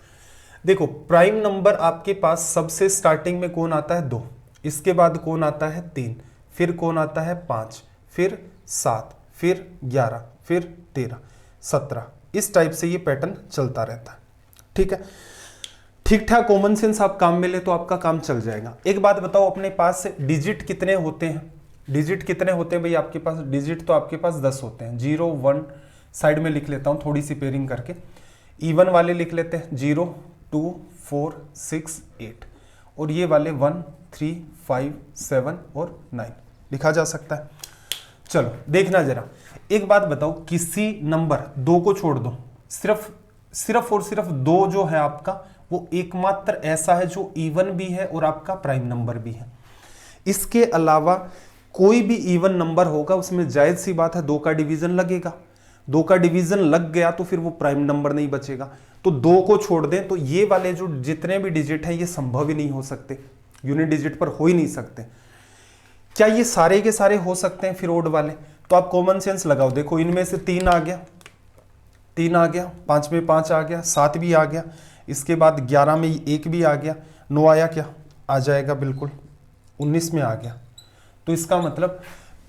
देखो, प्राइम नंबर आपके पास सबसे स्टार्टिंग में कौन आता है, 2, इसके बाद कौन आता है 3, फिर कौन आता है 5, फिर 7, फिर 11, फिर 13, 17, इस टाइप से ये पैटर्न चलता रहता है, ठीक है। ठीक ठाक कॉमन सेंस आप काम में ले तो आपका काम चल जाएगा। एक बात बताओ, अपने पास डिजिट कितने होते हैं, डिजिट कितने होते हैं भाई आपके पास, डिजिट तो आपके पास 10 होते हैं। 0 1 साइड में लिख लेता हूं थोड़ी सी पेयरिंग करके, इवन वाले लिख लेते हैं 0 2 4 6 8, और ये वाले 1 3 5 7 और 9 लिखा जा सकता है। चलो देखना जरा, एक बात बताओ, किसी नंबर 2 को छोड़ दो, सिर्फ और सिर्फ 2 जो है आपका वो एकमात्र ऐसा है जो इवन भी है और आपका प्राइम नंबर भी है। इसके अलावा कोई भी इवन नंबर होगा उसमें जायज सी बात है 2 का डिवीजन लगेगा, 2 का डिवीजन लग गया तो फिर वो प्राइम नंबर नहीं बचेगा। तो 2 को छोड़ दें तो ये वाले जो जितने भी डिजिट हैं ये संभव ही नहीं हो सकते, यूनिट डिजिट पर हो ही नहीं सकते। क्या ये सारे के सारे हो सकते हैं फिर ओड वाले? तो आप कॉमन सेंस लगाओ, देखो इनमें से 3 आ गया, 3 आ गया, 5 में 5 आ गया, 7 भी आ गया, इसके बाद 11 में 1 भी आ गया, 9 आया क्या, आ जाएगा बिल्कुल, 19 में आ गया। तो इसका मतलब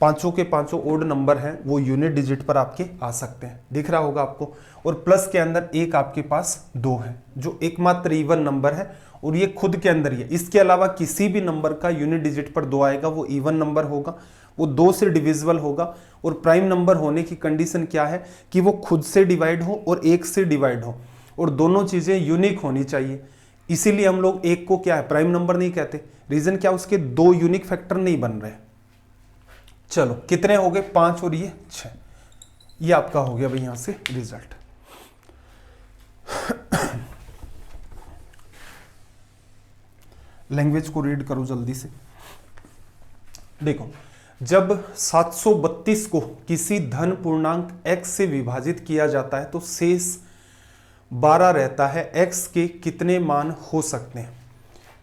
पांचों के पांचों ओड नंबर हैं वो यूनिट डिजिट पर आपके आ सकते हैं, दिख रहा होगा आपको। और प्लस के अंदर एक आपके पास 2 है जो एकमात्र इवन नंबर है और ये खुद के अंदर ही है। इसके अलावा किसी भी नंबर का यूनिट डिजिट पर 2 आएगा वो इवन नंबर होगा, वो 2 से डिविजिबल होगा। और प्राइम नंबर होने की कंडीशन क्या है कि वो खुद से डिवाइड हो और 1 से डिवाइड हो, और दोनों चीजें यूनिक होनी चाहिए। इसीलिए हम लोग 1 को क्या है प्राइम नंबर नहीं कहते। रीजन क्या, उसके 2 यूनिक फैक्टर नहीं बन रहे। चलो कितने हो गए, 5 और ये 6, ये आपका हो गया भाई यहां से रिजल्ट। लैंग्वेज को रीड करो जल्दी से। देखो, जब 732 को किसी धन पूर्णांक x से विभाजित किया जाता है तो शेष 12 रहता है, x के कितने मान हो सकते हैं।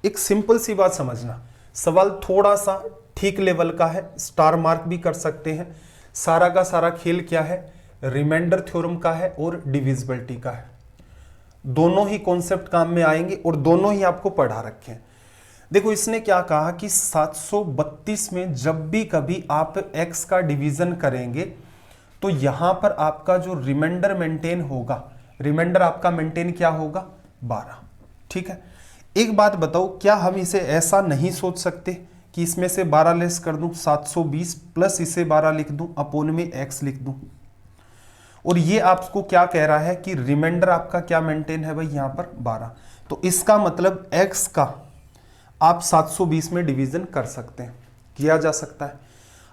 एक सिंपल सी बात समझना, सवाल थोड़ा सा ठीक लेवल का है, स्टार मार्क भी कर सकते हैं। सारा का सारा खेल क्या है, रिमाइंडर थ्योरम का है और डिविजिबिलिटी का है। दोनों ही कॉन्सेप्ट काम में आएंगे और दोनों ही आपको पढ़ा रखे हैं। देखो इसने क्या कहा कि 732 में जब भी कभी आप x का डिवीजन करेंगे तो यहां पर आपका जो रिमाइंडर मेंटेन होगा, रिमाइंडर आपका मेंटेन क्या होगा 12, ठीक है। एक बात बताओ, क्या हम इसे ऐसा नहीं सोच सकते कि इसमें से 12 लेस कर दूं, 720 प्लस इसे 12 लिख दूं, अपोन में x लिख दूं। और ये आपको क्या कह रहा है कि रिमाइंडर आपका क्या मेंटेन है भाई यहां पर 12। तो इसका मतलब x का आप 720 में डिवीजन कर सकते हैं, किया जा सकता है।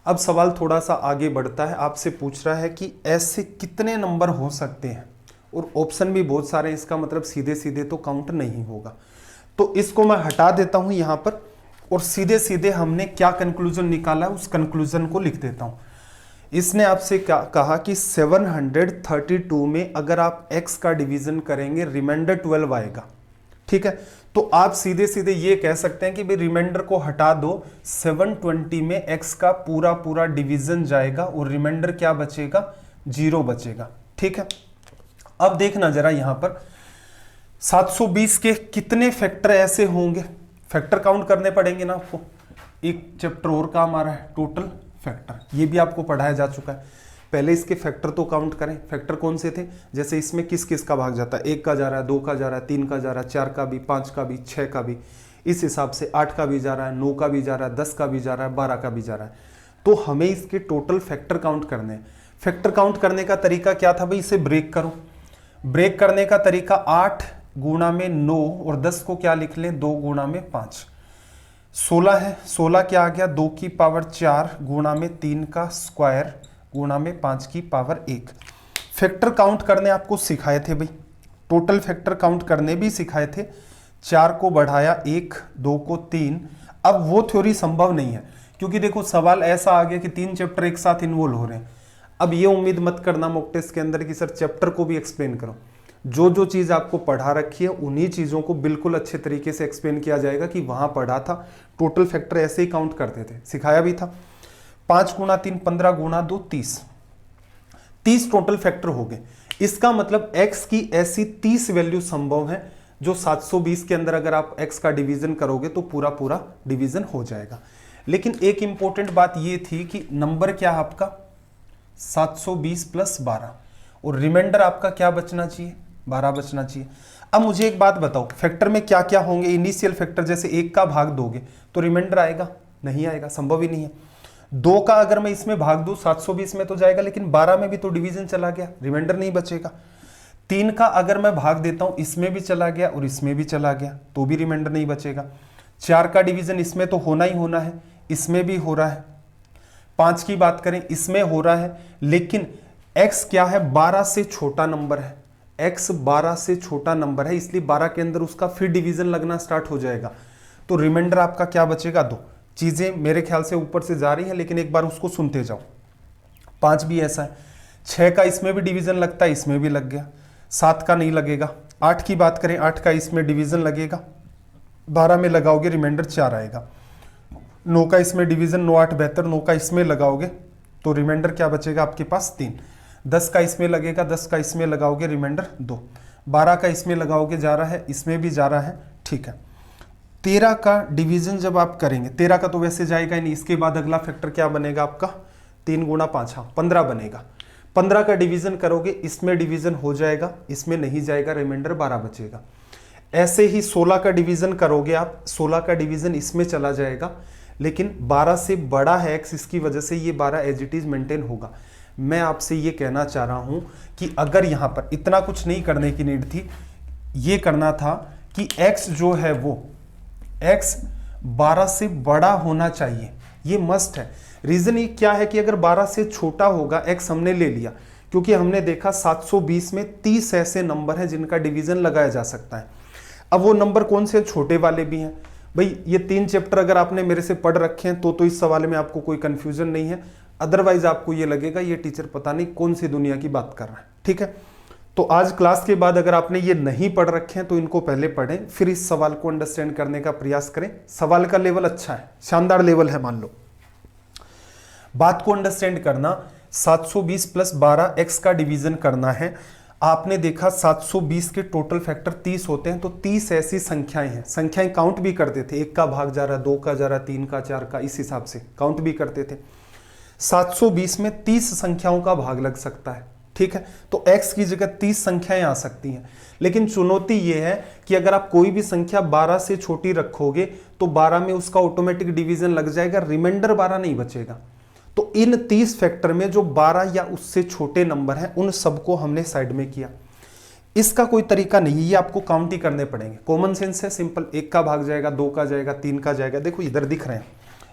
अब सवाल थोड़ा सा आगे बढ़ता है, आपसे पूछ रहा है कि ऐसे कितने नंबर हो सकते हैं, और ऑप्शन भी बहुत सारे, इसका मतलब सीधे सीधे तो काउंट नहीं होगा। तो इसको मैं हटा देता हूं यहां पर और सीधे सीधे हमने क्या कंक्लूजन निकाला है उस कंक्लूजन को लिख देता हूं। इसने आपसे क्या कहा कि 732 में अगर आप x का डिवीजन करेंगे रिमाइंडर 12 आएगा, ठीक है। तो आप सीधे सीधे ये कह सकते हैं कि भाई रिमाइंडर को हटा दो, 720 में x का पूरा पूरा डिवीजन जाएगा और रिमाइंडर क्या बचेगा, 0 बचेगा, ठीक है। अब देखना जरा यहां पर 720 के कितने फैक्टर ऐसे होंगे, फैक्टर काउंट करने पड़ेंगे ना आपको। एक चैप्टर और काम आ रहा है टोटल फैक्टर, ये भी आपको पढ़ाया जा चुका है। पहले इसके फैक्टर तो काउंट करें, फैक्टर कौन से थे, जैसे इसमें किस किस का भाग जाता है, 1 का जा रहा है, 2 का जा रहा है, 3 का जा रहा है, 4 का भी, 5 का भी, 6 का भी। इस हिसाब से 8 का भी जा रहा है, 9 का भी जा रहा है, 10 का भी जा रहा है, 12 का भी जा रहा है। तो हमें इसके टोटल फैक्टर काउंट करने हैं। फैक्टर काउंट करने का तरीका क्या था भाई, इसे ब्रेक करो। ब्रेक करने का तरीका 8 गुणा में 9 और 10 को क्या लिख लें, 2 गुणा में 5, 16 है। 16 क्या आ गया, 2 की पावर 4 गुणा में 3 का स्क्वायर गुणा में 5 की पावर 1। फैक्टर काउंट करने आपको सिखाए थे भाई, टोटल फैक्टर काउंट करने भी सिखाए थे। 4 को बढ़ाया 1, 2 को 3। अब वो थ्योरी संभव नहीं है, क्योंकि देखो सवाल ऐसा आ गया कि 3 चैप्टर एक साथ इन्वॉल्व हो रहे हैं। अब ये उम्मीद मत करना मॉक टेस्ट के अंदर कि सर चैप्टर को भी एक्सप्लेन करो। जो जो चीज़ आपको पढ़ा रखी है उन्हीं चीज़ों को बिल्कुल अच्छे तरीके से एक्सप्लेन किया जाएगा कि वहाँ पढ़ा था। टोटल फैक्टर ऐसे ही काउंट करते थे, सिखाया भी था। 5 गुणा 3 15 गुणा 2 30, 30 टोटल फैक्टर हो गए। इसका मतलब x की ऐसी 30 वैल्यू संभव है जो 720 के अंदर अगर आप x का डिवीजन करोगे तो पूरा पूरा डिवीजन हो जाएगा। लेकिन एक इंपॉर्टेंट बात ये थी कि नंबर क्या है आपका 720 प्लस 12 और रिमाइंडर आपका क्या बचना चाहिए, 12 बचना चाहिए। अब मुझे एक बात बताओ, फैक्टर में क्या क्या होंगे। इनिशियल फैक्टर जैसे 1 का भाग दोगे तो रिमाइंडर आएगा, नहीं आएगा, संभव ही नहीं है। 2 का अगर मैं इसमें भाग दूं 720 में तो जाएगा, लेकिन 12 में भी तो डिवीजन चला गया, रिमाइंडर नहीं बचेगा। 3 का अगर मैं भाग देता हूं इसमें भी चला गया और इसमें भी चला गया तो भी रिमाइंडर नहीं बचेगा। 4 का डिवीजन इसमें तो होना ही होना है, इसमें भी हो रहा है। 5 की बात करें इसमें हो रहा है, लेकिन x क्या है, 12 से छोटा नंबर है। x 12 से छोटा नंबर है, इसलिए 12 के अंदर उसका फिर डिवीजन लगना स्टार्ट हो जाएगा। तो रिमाइंडर आपका क्या बचेगा, 2। चीजें मेरे ख्याल से ऊपर से जा रही है, लेकिन एक बार उसको सुनते जाओ। 5 भी ऐसा है, 6 का इसमें भी डिवीजन लगता है, इसमें भी लग गया। 7 का नहीं लगेगा। 8 की बात करें, 8 का इसमें डिवीजन लगेगा, 12 में लगाओगे रिमाइंडर 4 आएगा। 9 का इसमें डिवीजन, 9 8 72, 9 का इसमें लगाओगे तो रिमाइंडर क्या बचेगा आपके पास, 3। 10 का इसमें लगेगा, 10 का इसमें लगाओगे रिमाइंडर 2। 12 का इसमें लगाओगे जा रहा है, इसमें भी जा रहा है, ठीक है। 13 का डिवीजन जब आप करेंगे, 13 का तो वैसे जाएगा ही नहीं, इसके बाद अगला फैक्टर क्या बनेगा आपका, 3 गुणा 5, हाँ 15 बनेगा। 15 का डिवीजन करोगे, इसमें डिवीजन हो जाएगा, इसमें नहीं जाएगा, रिमाइंडर 12 बचेगा। ऐसे ही 16 का डिवीजन करोगे आप, 16 का डिवीजन इसमें चला जाएगा, लेकिन 12 से बड़ा है x, इसकी वजह से ये 12 एज इट इज मेंटेन होगा। मैं आपसे ये कहना चाह रहा हूं कि अगर यहां पर इतना कुछ नहीं करने की नीड थी, ये करना था कि x जो है वो x 12 से बड़ा होना चाहिए, ये मस्ट है। रीजन ये क्या है कि अगर 12 से छोटा होगा, x हमने ले लिया क्योंकि हमने देखा 720 में 30 ऐसे नंबर हैं जिनका डिवीजन लगाया जा सकता है। अब वो नंबर कौन से, छोटे वाले भी हैं। भाई ये 3 चैप्टर अगर आपने मेरे से पढ़ रखे हैं तो इस सवाल में आपको कोई कंफ्यूजन नहीं है, अदरवाइज आपको ये लगेगा ये टीचर पता नहीं कौन सी दुनिया की बात कर रहा है, ठीक है। तो आज क्लास के बाद अगर आपने ये नहीं पढ़ रखे हैं तो इनको पहले पढ़ें, फिर इस सवाल को अंडरस्टैंड करने का प्रयास करें। सवाल का लेवल अच्छा है, शानदार लेवल है। मान लो बात को अंडरस्टैंड करना, 720 प्लस 12 x का डिवीजन करना है। आपने देखा 720 के टोटल फैक्टर 30 होते हैं, तो 30 ऐसी संख्याएं हैं, संख्याएं काउंट भी करते थे, 1 का भाग जा रहा, 2 का जा रहा, 3 का, 4 का, इस हिसाब से काउंट भी करते थे। 720 में 30 संख्याओं का भाग लग सकता है, ठीक है। तो x की जगह 30 संख्याएं आ सकती हैं, लेकिन चुनौती यह है कि अगर आप कोई भी संख्या 12 से छोटी रखोगे तो 12 में उसका ऑटोमेटिक डिवीजन लग जाएगा, रिमाइंडर 12 नहीं बचेगा। तो इन 30 फैक्टर में जो 12 या उससे छोटे नंबर हैं उन सबको हमने साइड में किया। इसका कोई तरीका नहीं, ये आपको काउंट ही करने पड़ेंगे। कॉमन सेंस है, सिंपल। 1 का भाग जाएगा, 2 का जाएगा, 3 का जाएगा, देखो इधर दिख रहे हैं,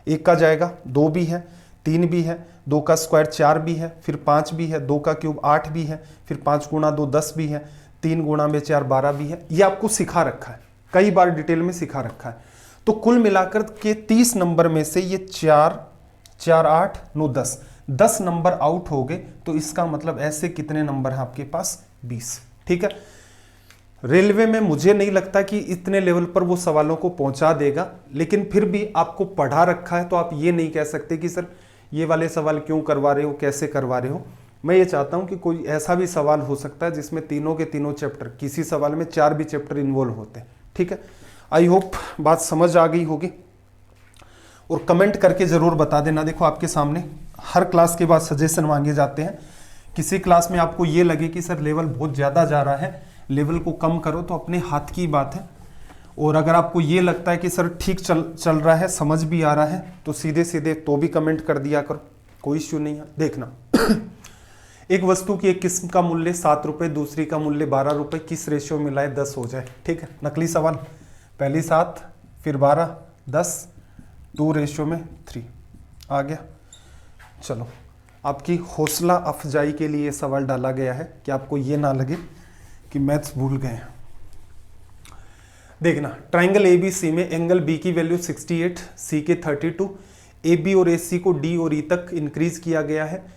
1 का जाएगा, 2 भी है, 3 भी है, 2 का स्क्वायर 4 भी है, फिर 5 भी है, 2 का क्यूब 8 भी है, फिर 5 गुणा 2 10 भी है, 3 गुणा में 4 12 भी है। ये आपको सिखा रखा है, कई बार डिटेल में सिखा रखा है। तो कुल मिलाकर के 30 नंबर में से ये 4 4 8 9 10 नंबर आउट हो गए, तो इसका मतलब ऐसे कितने नंबर हैं आपके पास, 20, ठीक है। रेलवे में मुझे नहीं लगता कि इतने लेवल पर वो सवालों को पहुंचा देगा, लेकिन फिर भी आपको पढ़ा रखा है तो आप ये नहीं कह सकते कि सर ये वाले सवाल क्यों करवा रहे हो, कैसे करवा रहे हो। मैं ये चाहता हूं कि कोई ऐसा भी सवाल हो सकता है जिसमें तीनों के तीनों चैप्टर, किसी सवाल में 4 भी चैप्टर इन्वॉल्व होते हैं, ठीक है। आई होप बात समझ आ गई होगी, और कमेंट करके ज़रूर बता देना। देखो आपके सामने हर क्लास के बाद सजेशन मांगे जाते हैं। किसी क्लास में आपको ये लगे कि सर लेवल बहुत ज़्यादा जा रहा है, लेवल को कम करो, तो अपने हाथ की बात है। और अगर आपको ये लगता है कि सर ठीक चल रहा है, समझ भी आ रहा है, तो सीधे सीधे तो भी कमेंट कर दिया करो, कोई इश्यू नहीं है। देखना एक वस्तु की एक किस्म का मूल्य 7 रुपये, दूसरी का मूल्य 12 रुपये, किस रेशियो में मिलाए 10 हो जाए। ठीक है, नकली सवाल, पहली 7 फिर 12 10 2:3 आ गया। चलो, आपकी हौसला अफजाई के लिए सवाल डाला गया है कि आपको ये ना लगे कि मैथ्स भूल गए हैं। देखना, ट्राइंगल ABC में एंगल B की वैल्यू 68, C के 32, AB और AC को D और E तक इंक्रीज किया गया है।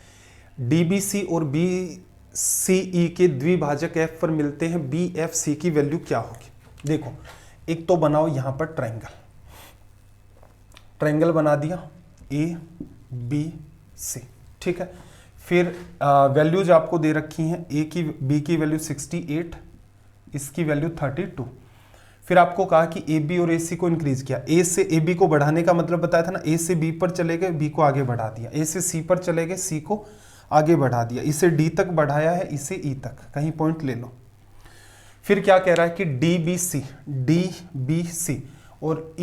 DBC और BCE के द्विभाजक F पर मिलते हैं, BFC की वैल्यू क्या होगी। देखो, एक तो बनाओ यहां पर ट्राइंगल बना दिया ABC, ठीक है। फिर वैल्यूज आपको दे रखी हैं, B की वैल्यू 68, इसकी वैल्यू 32। फिर आपको कहा कि AB और AC को इंक्रीज किया, A से AB को बढ़ाने का मतलब बताया था ना, A से B पर चले गए, B को आगे बढ़ा दिया, A से C पर चले गए, C को आगे बढ़ा दिया, इसे D तक बढ़ाया है, इसे E तक, कहीं पॉइंट ले लो। फिर क्या कह रहा है कि DBC और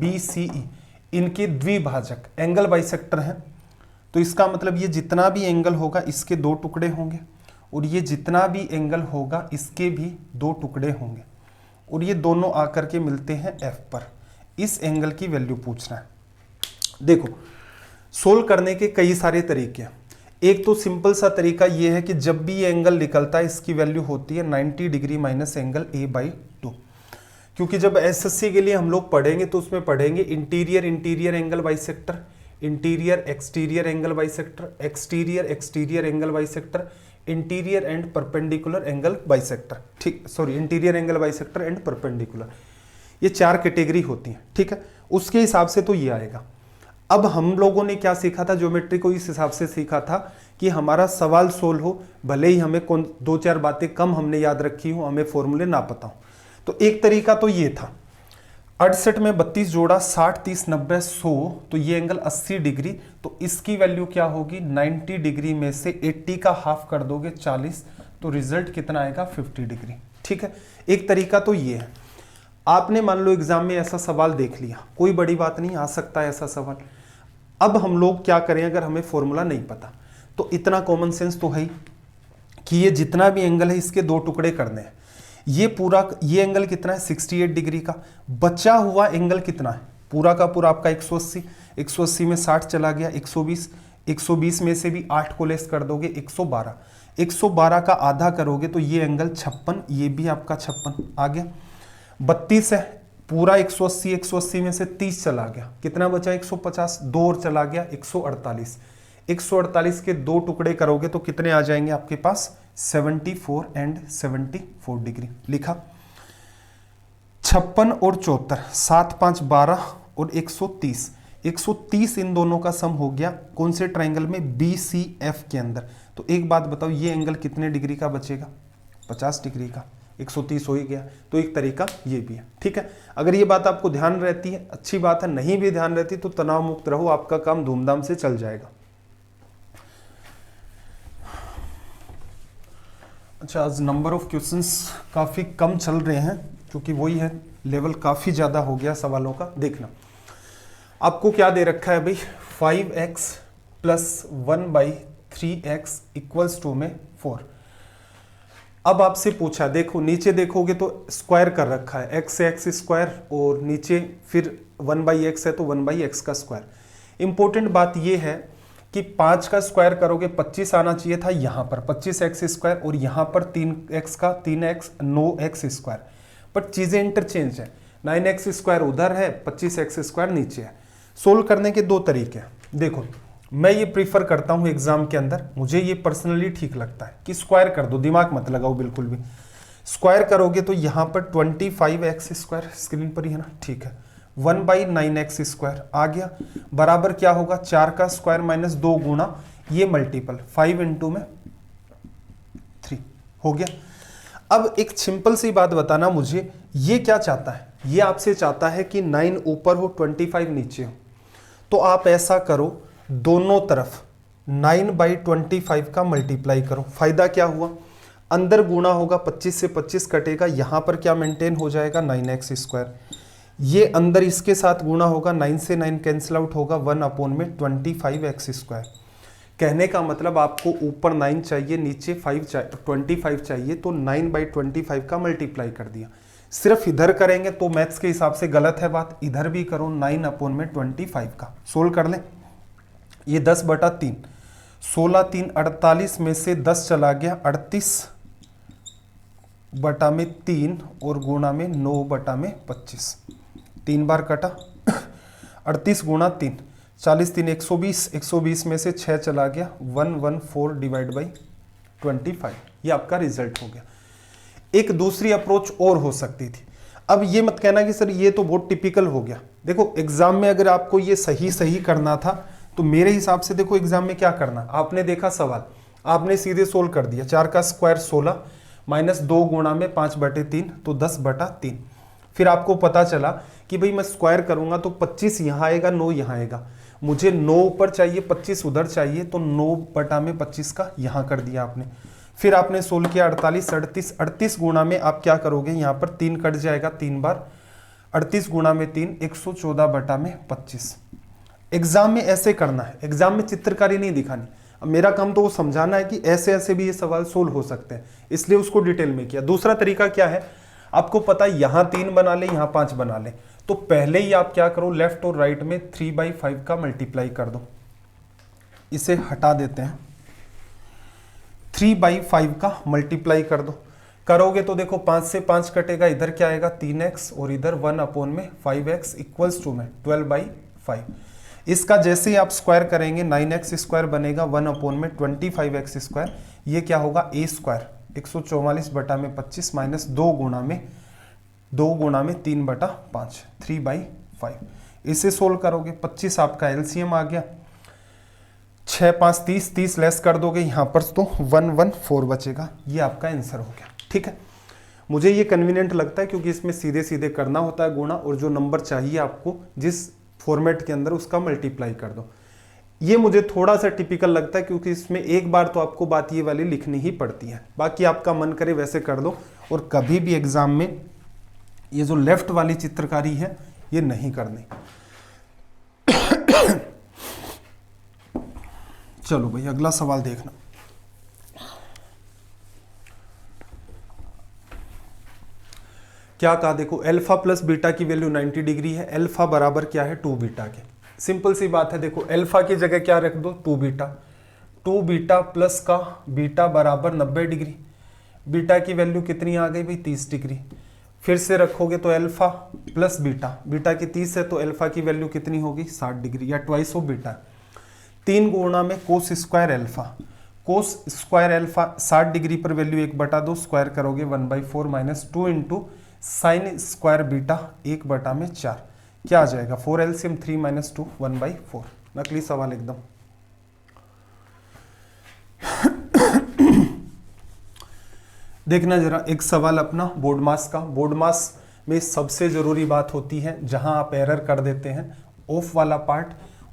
BCE इनके द्विभाजक एंगल बाइसेक्टर हैं, तो इसका मतलब ये जितना भी एंगल होगा इसके 2 टुकड़े होंगे, और ये जितना भी एंगल होगा इसके भी 2 टुकड़े होंगे, और ये दोनों आकर के मिलते हैं F पर। इस एंगल की वैल्यू पूछना है। देखो, सोल्व करने के कई सारे तरीके हैं। एक तो सिंपल सा तरीका ये है कि जब भी ये एंगल निकलता है इसकी वैल्यू होती है 90 डिग्री माइनस एंगल A/2, क्योंकि जब SSC के लिए हम लोग पढ़ेंगे तो उसमें पढ़ेंगे interior angle bisector, interior exterior angle bisector, exterior angle bisector, interior and perpendicular angle bisector, ठीक, interior angle bisector and perpendicular, ये 4 कैटेगरी होती हैं, ठीक है। उसके हिसाब से तो ये आएगा। अब हम लोगों ने क्या सीखा था, ज्योमेट्री को इस हिसाब से सीखा था कि हमारा सवाल सोल्व हो, भले ही हमें 2-4 बातें कम हमने याद रखी हो, हमें फॉर्मूले ना पता हो। तो एक तरीका तो ये था, 68 में 32 जोड़ा, 60 30 90 100, तो ये एंगल 80 डिग्री, तो इसकी वैल्यू क्या होगी, 90 डिग्री में से 80 का हाफ कर दोगे 40, तो रिजल्ट कितना आएगा 50 डिग्री, ठीक है। एक तरीका तो ये है। आपने मान लो एग्जाम में ऐसा सवाल देख लिया, कोई बड़ी बात नहीं, आ सकता है ऐसा सवाल। अब हम लोग क्या करें, अगर हमें फॉर्मूला नहीं पता, तो इतना कॉमन सेंस तो है ही कि ये जितना भी एंगल है इसके 2 टुकड़े करने हैं। ये एंगल कितना है 68 डिग्री का, बचा हुआ एंगल कितना है, पूरा का पूरा आपका 180 में 60 चला गया, 120 में से भी 8 को लेस कर दोगे 112 का आधा करोगे तो ये एंगल 56, ये भी आपका 56 आ गया। 32 है, पूरा 180 में से 30 चला गया, कितना बचा 150, 2 और चला गया 148 के 2 टुकड़े करोगे तो कितने आ जाएंगे आपके पास 74 एंड 74 डिग्री। लिखा 56 और 74, 7 5 12 और 130 इन दोनों का सम हो गया कौन से ट्राइंगल में, BCF के अंदर। तो एक बात बताओ, ये एंगल कितने डिग्री का बचेगा, 50 डिग्री का, 130 हो ही गया। तो एक तरीका ये भी है, ठीक है। अगर ये बात आपको ध्यान रहती है अच्छी बात है, नहीं भी ध्यान रहती तो तनाव मुक्त रहो, आपका काम धूमधाम से चल जाएगा। अच्छा, आज नंबर ऑफ क्वेश्चंस काफ़ी कम चल रहे हैं क्योंकि वही है, लेवल काफ़ी ज़्यादा हो गया सवालों का। देखना, आपको क्या दे रखा है भाई, 5x + 1/3x = में 4। अब आपसे पूछा, देखो नीचे देखोगे तो स्क्वायर कर रखा है, x से x स्क्वायर, और नीचे फिर 1/x है तो 1/x का स्क्वायर। इंपॉर्टेंट बात ये है कि 5 का स्क्वायर करोगे 25 आना चाहिए था यहाँ पर, 25x स्क्वायर, और यहाँ पर 3x का 3x 9x स्क्वायर, पर चीज़ें इंटरचेंज है, 9x स्क्वायर उधर है, 25x स्क्वायर नीचे है। सोल्व करने के 2 तरीके हैं। देखो, मैं ये प्रीफर करता हूँ एग्जाम के अंदर, मुझे ये पर्सनली ठीक लगता है कि स्क्वायर कर दो, दिमाग मत लगाओ बिल्कुल भी। स्क्वायर करोगे तो यहाँ पर 25x स्क्वायर स्क्रीन पर ही है ना, ठीक है, 1/9x स्क्वायर आ गया, बराबर क्या होगा 4 का स्क्वायर माइनस 2 गुना ये मल्टीपल 5 × में 3 हो गया। अब एक सिंपल सी बात बताना मुझे, ये क्या चाहता है, ये आपसे चाहता है कि 9 ऊपर हो 25 नीचे हो। तो आप ऐसा करो, दोनों तरफ 9/25 का मल्टीप्लाई करो। फायदा क्या हुआ, अंदर गुणा होगा, 25 से 25 कटेगा, यहाँ पर क्या मेंटेन हो जाएगा 9x²। ये अंदर इसके साथ गुणा होगा, 9 से 9 कैंसिल आउट होगा, 1/25x²। कहने का मतलब आपको ऊपर 9 चाहिए, नीचे 25 चाहिए, तो 9/25 का मल्टीप्लाई कर दिया। सिर्फ इधर करेंगे तो मैथ्स के हिसाब से गलत है बात, इधर भी करो 9/25 का। सोल्व कर लें, ये 10/3, 16 3 48 में से 10 चला गया 38/3 और गुणा में 9/25, 3 बार कटा 38 गुणा 3, 40 3 120, 120 में से 6 चला गया 114/25। ये आपका रिजल्ट हो गया। एक दूसरी अप्रोच और हो सकती थी। अब ये मत कहना कि सर ये तो बहुत टिपिकल हो गया। देखो एग्जाम में अगर आपको ये सही करना था तो मेरे हिसाब से देखो एग्जाम में क्या करना, आपने देखा सवाल, आपने सीधे सोल्व कर दिया। 4 का स्क्वायर 16 माइनस 2 गुणा में 5/3 तो 10/3। फिर आपको पता चला कि भाई मैं स्क्वायर करूंगा तो 25 यहाँ आएगा, 9 यहाँ आएगा, मुझे 9 ऊपर चाहिए 25 उधर चाहिए, तो 9/25 का यहाँ कर दिया आपने। फिर आपने सोल्व किया 38 गुणा में आप क्या करोगे, यहाँ पर 3 कट जाएगा 3 बार, 38 गुणा में 3 114/25। एग्जाम में ऐसे करना है, एग्जाम में चित्रकारी नहीं दिखानी। अब मेरा काम तो वो समझाना है कि ऐसे ऐसे भी ये सवाल सोल्व हो सकते हैं, इसलिए उसको डिटेल में किया। दूसरा तरीका क्या है, आपको पता है यहाँ 3 बना ले, यहाँ 5 बना ले, तो पहले ही आप क्या करो, लेफ्ट और राइट में 3/5 का मल्टीप्लाई कर दो। इसे हटा देते हैं, 3/5 का मल्टीप्लाई कर दो। करोगे तो देखो 5 से 5 कटेगा, इधर क्या आएगा 3x और इधर 1/5x इक्वल्स टू में 12/5। इसका जैसे ही आप स्क्वायर करेंगे 9x² बनेगा 1/25x²। ये क्या होगा a² 144/25 माइनस 2 गुणा में 3/5 3/5। इसे सोल्व करोगे 25 आपका एलसीएम आ गया, 6 5 30, 30 लेस कर दोगे यहाँ पर तो 114 बचेगा। ये आपका आंसर हो गया। ठीक है, मुझे ये कन्वीनियंट लगता है क्योंकि इसमें सीधे सीधे करना होता है गुणा, और जो नंबर चाहिए आपको जिस फॉर्मेट के अंदर उसका मल्टीप्लाई कर दो। ये मुझे थोड़ा सा टिपिकल लगता है क्योंकि इसमें एक बार तो आपको बात ये वाली लिखनी ही पड़ती है, बाकी आपका मन करे वैसे कर दो। और कभी भी एग्जाम में ये जो लेफ्ट वाली चित्रकारी है ये नहीं करनी। चलो भाई अगला सवाल देखना। क्या कहा, देखो अल्फा प्लस बीटा की वैल्यू 90 डिग्री है, अल्फा बराबर क्या है 2 बीटा के। सिंपल सी बात है, देखो अल्फा की जगह क्या रख दो 2 बीटा, 2 बीटा प्लस का बीटा बराबर 90 डिग्री। बीटा की वैल्यू कितनी आ गई भाई 30 डिग्री। फिर से रखोगे तो अल्फा प्लस बीटा, बीटा की 30 है तो अल्फा की वैल्यू कितनी होगी 60 डिग्री या ट्वाइस ऑफ बीटा। 3 गुणा में cos square alpha, cos square alpha 60 degree पर वैल्यू 1/2 स्क्वायर करोगे 1/4 minus 2 into sine square beta 1/4 क्या आ जाएगा 4 एलसीएम 3 माइनस 2 1/4। नकली सवाल एकदम। देखना जरा एक सवाल अपना बोर्ड मास का। बोर्ड मास में सबसे जरूरी बात होती है जहां आप एरर कर देते हैं ऑफ वाला पार्ट,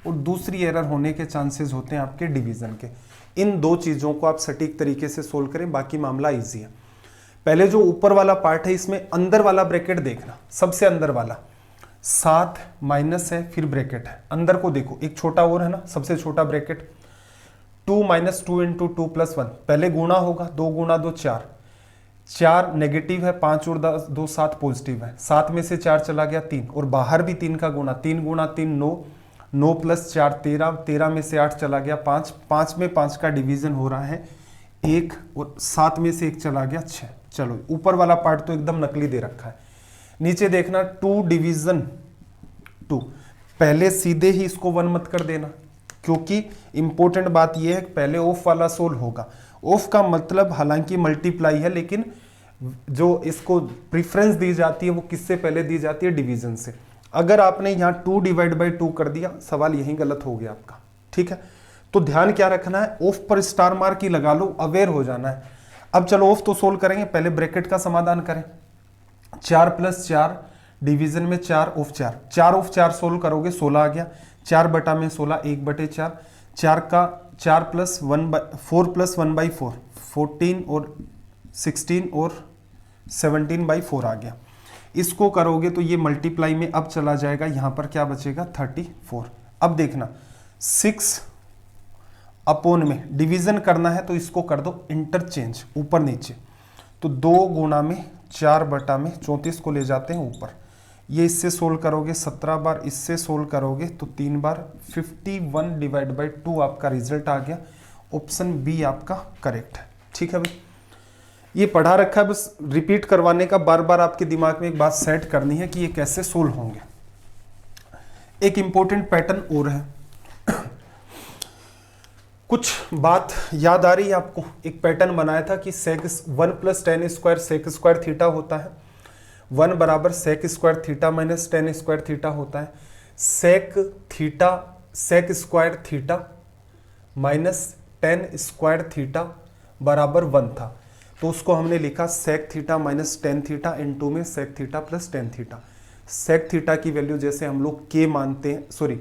और दूसरी एरर होने के चांसेस होते हैं आपके डिवीजन के। इन दो चीजों को आप सटीक तरीके से सोल्व करें, बाकी मामला इजी है। पहले जो ऊपर वाला पार्ट है इसमें अंदर वाला ब्रैकेट देखना, सबसे अंदर वाला 7 माइनस है फिर ब्रैकेट है, अंदर को देखो एक छोटा और है ना, सबसे छोटा ब्रैकेट 2 माइनस 2 इंटू 2 प्लस 1, पहले गुणा होगा 2 गुणा 2 4, 4 नेगेटिव है 5 और 2 7 पॉजिटिव है, 7 में से 4 चला गया 3 और बाहर भी 3 का गुणा, 3 गुणा 3 9, 9 प्लस 4 13, 13 में से 8 चला गया 5, 5 में 5 का डिवीजन हो रहा है 1 और 7 में से 1 चला गया 6। चलो ऊपर वाला पार्ट तो एकदम नकली दे रखा है। नीचे देखना 2 डिवीजन 2, पहले सीधे ही इसको 1 मत कर देना क्योंकि इंपॉर्टेंट बात यह है पहले ऑफ वाला सोल्व होगा। ऑफ का मतलब हालांकि मल्टीप्लाई है, लेकिन जो इसको प्रीफरेंस दी जाती है वो किससे पहले दी जाती है डिवीजन से। अगर आपने यहाँ 2 डिवाइड बाई 2 कर दिया सवाल यही गलत हो गया आपका। ठीक है, तो ध्यान क्या रखना है, ऑफ पर स्टार मार्क ही लगा लो, अवेयर हो जाना है। अब चलो ऑफ तो सोल्व करेंगे, पहले ब्रैकेट का समाधान करें। 4 प्लस 4 डिवीजन में 4 ऑफ 4, 4 ऑफ 4 सोल्व करोगे 16 आ गया, 4 बटा में 16 1/4, 4 का 4 प्लस 1 4 प्लस 1/4 14 और 16 और 17/4 आ गया। इसको करोगे तो ये मल्टीप्लाई में अब चला जाएगा, यहाँ पर क्या बचेगा 34। अब देखना 6 अपॉन में डिवीजन करना है तो इसको कर दो इंटरचेंज ऊपर नीचे, तो 2 गुणा में 4 बटा में 34 को ले जाते हैं ऊपर। ये इससे सोल्व करोगे 17 बार, इससे सोल्व करोगे तो 3 बार, 51/2 आपका रिजल्ट आ गया। ऑप्शन बी आपका करेक्ट है। ठीक है भाई, ये पढ़ा रखा है, बस रिपीट करवाने का, बार बार आपके दिमाग में एक बात सेट करनी है कि ये कैसे सोल्व होंगे। एक इंपॉर्टेंट पैटर्न और है, कुछ बात याद आ रही है आपको? एक पैटर्न बनाया था कि sec 1 + tan square sec square theta होता है, 1 बराबर sec square theta minus tan square theta होता है। Sec square theta minus tan square theta बराबर 1 था, तो उसको हमने लिखा sec theta minus tan theta into में sec theta plus tan theta. Sec theta की वैल्यू जैसे हम लोग के मानते हैं, sorry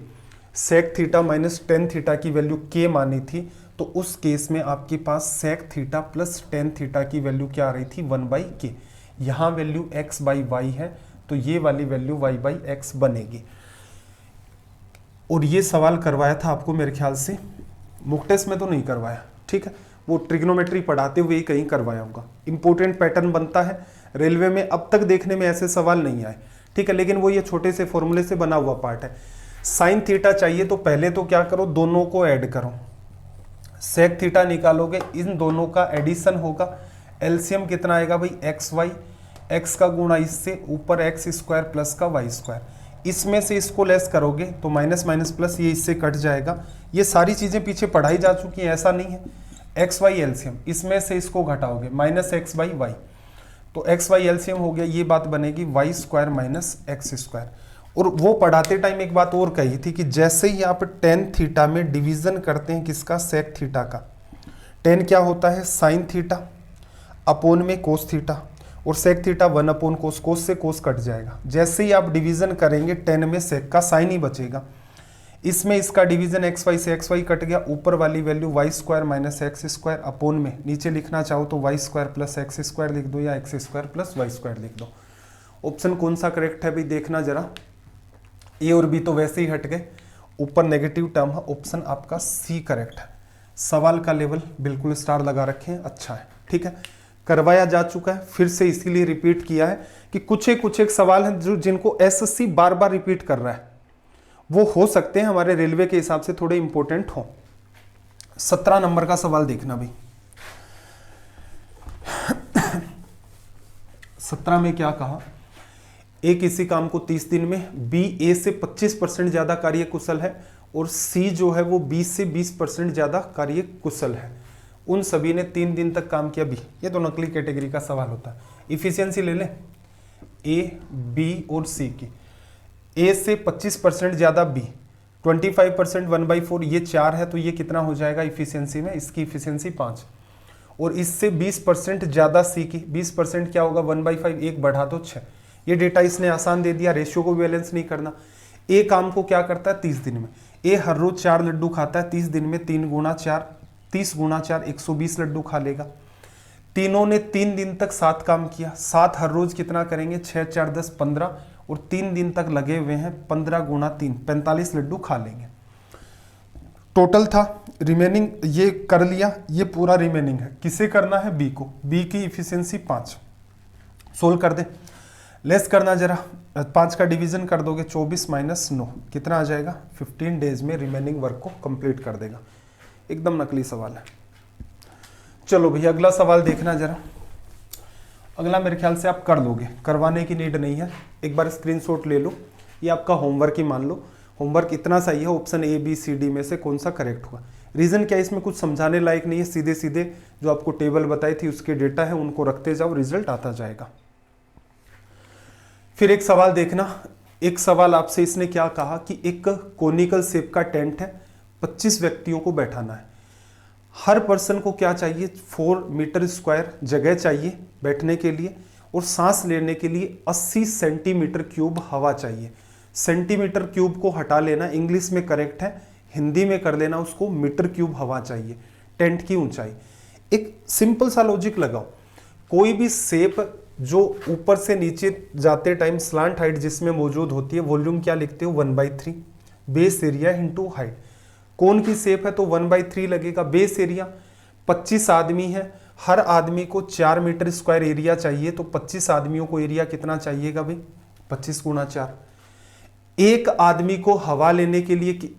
sec theta minus tan theta की वैल्यू के मानी थी, तो उस केस में आपके पास sec theta plus tan theta की वैल्यू क्या आ रही थी 1/k। यहाँ वैल्यू x/y है तो ये वाली वैल्यू y/x बनेगी। और ये सवाल करवाया था आपको मेरे ख्याल से, मॉक टेस्ट में तो नहीं करवाया, ठीक है, वो ट्रिग्नोमेट्री पढ़ाते हुए ही कहीं करवाया होगा। इंपॉर्टेंट पैटर्न बनता है रेलवे में, अब तक देखने में ऐसे सवाल नहीं आए, ठीक है, लेकिन वो ये छोटे से फॉर्मूले से बना हुआ पार्ट है। साइन थीटा चाहिए तो पहले तो क्या करो, दोनों को ऐड करो, सेक थीटा निकालोगे, इन दोनों का एडिशन होगा, एलसीएम कितना आएगा भाई xy, x का गुणा इससे, ऊपर x स्क्वायर प्लस का y स्क्वायर, इसमें से इसको लेस करोगे तो माइनस माइनस प्लस ये इससे कट जाएगा। ये सारी चीजें पीछे पढ़ाई जा चुकी हैं, ऐसा नहीं है। xy एलसीएम, इसमें से इसको घटाओगे माइनस x/y, तो xy एलसीएम हो गया, ये बात बनेगी y square minus x square. और वो पढ़ाते टाइम एक बात और कही थी कि जैसे ही आप tan थीटा में डिवीजन करते हैं किसका, सेक थीटा का, tan क्या होता है साइन थीटा अपॉन में कोस थीटा, और सेक थीटा 1/कोस, कोस से कोस कट जाएगा। जैसे ही आप डिवीजन करेंगे tan में सेक का साइन ही बचेगा, इसमें इसका डिवीजन xy से xy कट गया, ऊपर वाली value y square minus x square upon में, नीचे लिखना चाहो तो y square plus x square लिख दो या x square plus y square लिख दो। ऑप्शन कौन सा करेक्ट है भाई, देखना जरा, ए और बी तो वैसे ही हट गए, ऊपर नेगेटिव टर्म है, ऑप्शन आपका सी करेक्ट है। सवाल का लेवल बिल्कुल स्टार लगा रखे हैं, अच्छा है, ठीक है, करवाया जा चुका है, फिर से इसीलिए रिपीट किया है कि कुछ एक सवाल हैं जो जिनको एसएससी बार बार रिपीट कर रहा है, वो हो सकते हैं हमारे रेलवे के हिसाब से थोड़े इंपॉर्टेंट हो। 17 नंबर का सवाल देखना भाई। 17 में क्या कहा, ए किसी काम को 30 दिन में, बी ए से 25% ज्यादा कार्य कुशल है, और सी जो है वो बी से 20% ज्यादा कार्य कुशल है। उन सभी ने 3 दिन तक काम किया। बी, ये तो नकली कैटेगरी का सवाल होता है, इफिशियंसी ले लें ए, बी और सी की। ए से 25% ज्यादा बी, 25% 1/4, ये 4 है, तो ये कितना हो जाएगा इफिशियंसी में, इसकी इफिशियंसी 5। और इससे 20% ज्यादा सी की, 20% क्या होगा 1/5, 1 बढ़ा दो 6। ये डेटा इसने आसान दे दिया, रेशियो को बैलेंस नहीं करना। ए काम को क्या करता है 30 दिन में, ए हर रोज 4 लड्डू खाता है, 30 दिन में 3 गुणा 4, 30 गुणा 4 120 लड्डू खा लेगा। तीनों ने 3 दिन तक 7 काम किया, 7 हर रोज कितना करेंगे, 6 4 10 15, और 3 दिन तक लगे हुए हैं, 15 गुणा 3 45 लड्डू खा लेंगे। टोटल था, रिमेनिंग ये कर लिया, ये पूरा रिमेनिंग है, किसे करना है, बी को, बी की इफिशियंसी 5। सोल्व कर दे, लेस करना जरा, 5 का डिवीजन कर दोगे 24 माइनस 9, कितना आ जाएगा, 15 डेज में रिमेनिंग वर्क को कंप्लीट कर देगा। एकदम नकली सवाल है। चलो भैया अगला सवाल देखना जरा, अगला मेरे ख्याल से आप कर लोगे, करवाने की नीड नहीं है, एक बार स्क्रीनशॉट ले लो, ये आपका होमवर्क ही मान लो। होमवर्क इतना सही है, option A B C D में से कौन सा करेक्ट हुआ। रीजन क्या है, इसमें कुछ समझाने लायक नहीं है, सीधे सीधे जो आपको टेबल बताई थी उसके डेटा है उनको रखते जाओ, रिजल्ट आता जाएगा। फिर एक सवाल देखना, एक सवाल आपसे इसने क्या कहा कि एक कोनिकल शेप का टेंट है, 25 व्यक्तियों को बैठाना है, हर पर्सन को क्या चाहिए, 4 मीटर स्क्वायर जगह चाहिए बैठने के लिए, और सांस लेने के लिए 80 सेंटीमीटर क्यूब हवा चाहिए। सेंटीमीटर क्यूब को हटा लेना, इंग्लिश में करेक्ट है, हिंदी में कर लेना उसको, मीटर क्यूब हवा चाहिए टेंट की ऊंचाई। एक सिंपल सा लॉजिक लगाओ, कोई भी शेप जो ऊपर से नीचे जाते टाइम स्लांट हाइट जिसमें मौजूद होती है, वॉल्यूम क्या लिखते हो 1/3 बेस एरिया इंटू हाइट। कौन की शेप है तो 1/3 लगेगा। बेस एरिया 25 आदमी है, हर आदमी को 4 मीटर स्क्वायर एरिया चाहिए, तो 25 आदमियों को एरिया कितना चाहिएगा भाई 25 गुणा 4। एक आदमी को हवा लेने के लिए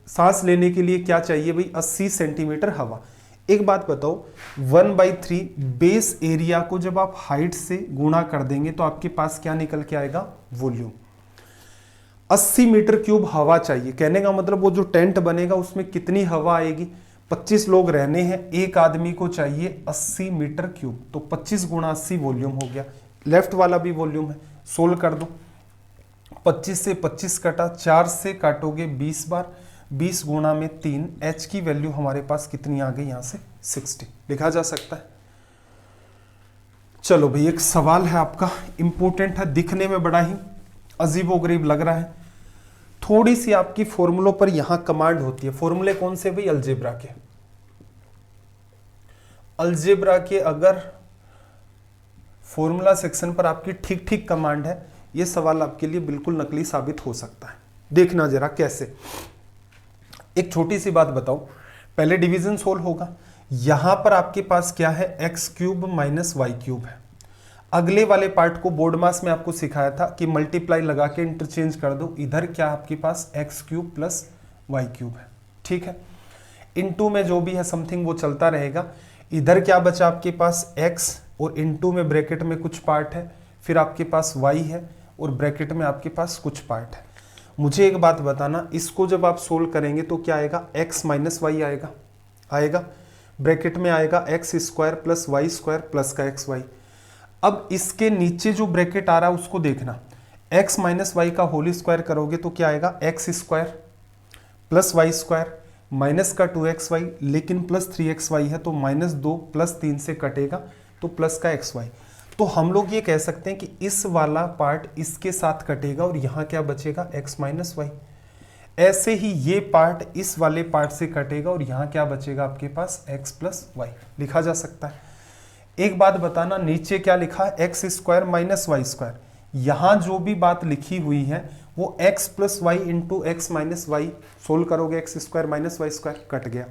सांस लेने के लिए क्या चाहिए भाई 80 सेंटीमीटर हवा। एक बात बताओ 1/3 बेस एरिया को जब आप हाइट से गुणा कर देंगे तो आपके पास क्या निकल के आएगा वॉल्यूम। 80 मीटर क्यूब हवा चाहिए, कहने का मतलब वो जो टेंट बनेगा उसमें कितनी हवा आएगी, 25 लोग रहने हैं, एक आदमी को चाहिए 80 मीटर क्यूब, तो 25 गुणा 80 वॉल्यूम हो गया। लेफ्ट वाला भी वॉल्यूम है, सोल्व कर दो। 25 से 25 कटा, 4 से काटोगे 20 बार, 20 गुणा में 3, एच की वैल्यू हमारे पास कितनी आ गई यहां से 60 लिखा जा सकता है। चलो भाई एक सवाल है आपका, इंपॉर्टेंट है, दिखने में बड़ा ही अजीबोगरीब लग रहा है। थोड़ी सी आपकी फॉर्मूलों पर यहां कमांड होती है। फॉर्मूले कौन से भाई अलजेब्रा के। अलजेब्रा के अगर फॉर्मूला सेक्शन पर आपकी ठीक ठीक कमांड है, यह सवाल आपके लिए बिल्कुल नकली साबित हो सकता है। देखना जरा कैसे। एक छोटी सी बात बताओ, पहले डिवीजन सोल्व होगा, यहां पर आपके पास क्या है x cube minus y cube है। अगले वाले पार्ट को बोर्ड मास में आपको सिखाया था कि मल्टीप्लाई लगा के इंटरचेंज कर दो, इधर क्या आपके पास x cube plus y cube है, ठीक है। इनटू में जो भी है समथिंग वो चलता रहेगा। इधर क्या बचा आपके पास एक्स, और इनटू में ब्रैकेट में कुछ पार्ट है, फिर आपके पास वाई है और ब्रैकेट में आपके पास कुछ पार्ट है। मुझे एक बात बताना, इसको जब आप सोल्व करेंगे तो क्या आएगा एक्स माइनस वाई आएगा, ब्रैकेट में आएगा x square plus y square plus का एक्स वाई। अब इसके नीचे जो ब्रैकेट आ रहा है उसको देखना, x माइनस वाई का होल स्क्वायर करोगे तो क्या आएगा x square plus y square minus का 2xy, लेकिन प्लस 3xy है तो -2 प्लस 3 से कटेगा तो प्लस का xy। तो हम लोग ये कह सकते हैं कि इस वाला पार्ट इसके साथ कटेगा और यहाँ क्या बचेगा x माइनस वाई। ऐसे ही ये पार्ट इस वाले पार्ट से कटेगा और यहाँ क्या बचेगा आपके पास x प्लस वाई लिखा जा सकता है। एक बात बताना, नीचे क्या लिखा है x square minus y square, यहां जो भी बात लिखी हुई है वो x plus y into x minus y, solve करोगे x square minus y square cut गया।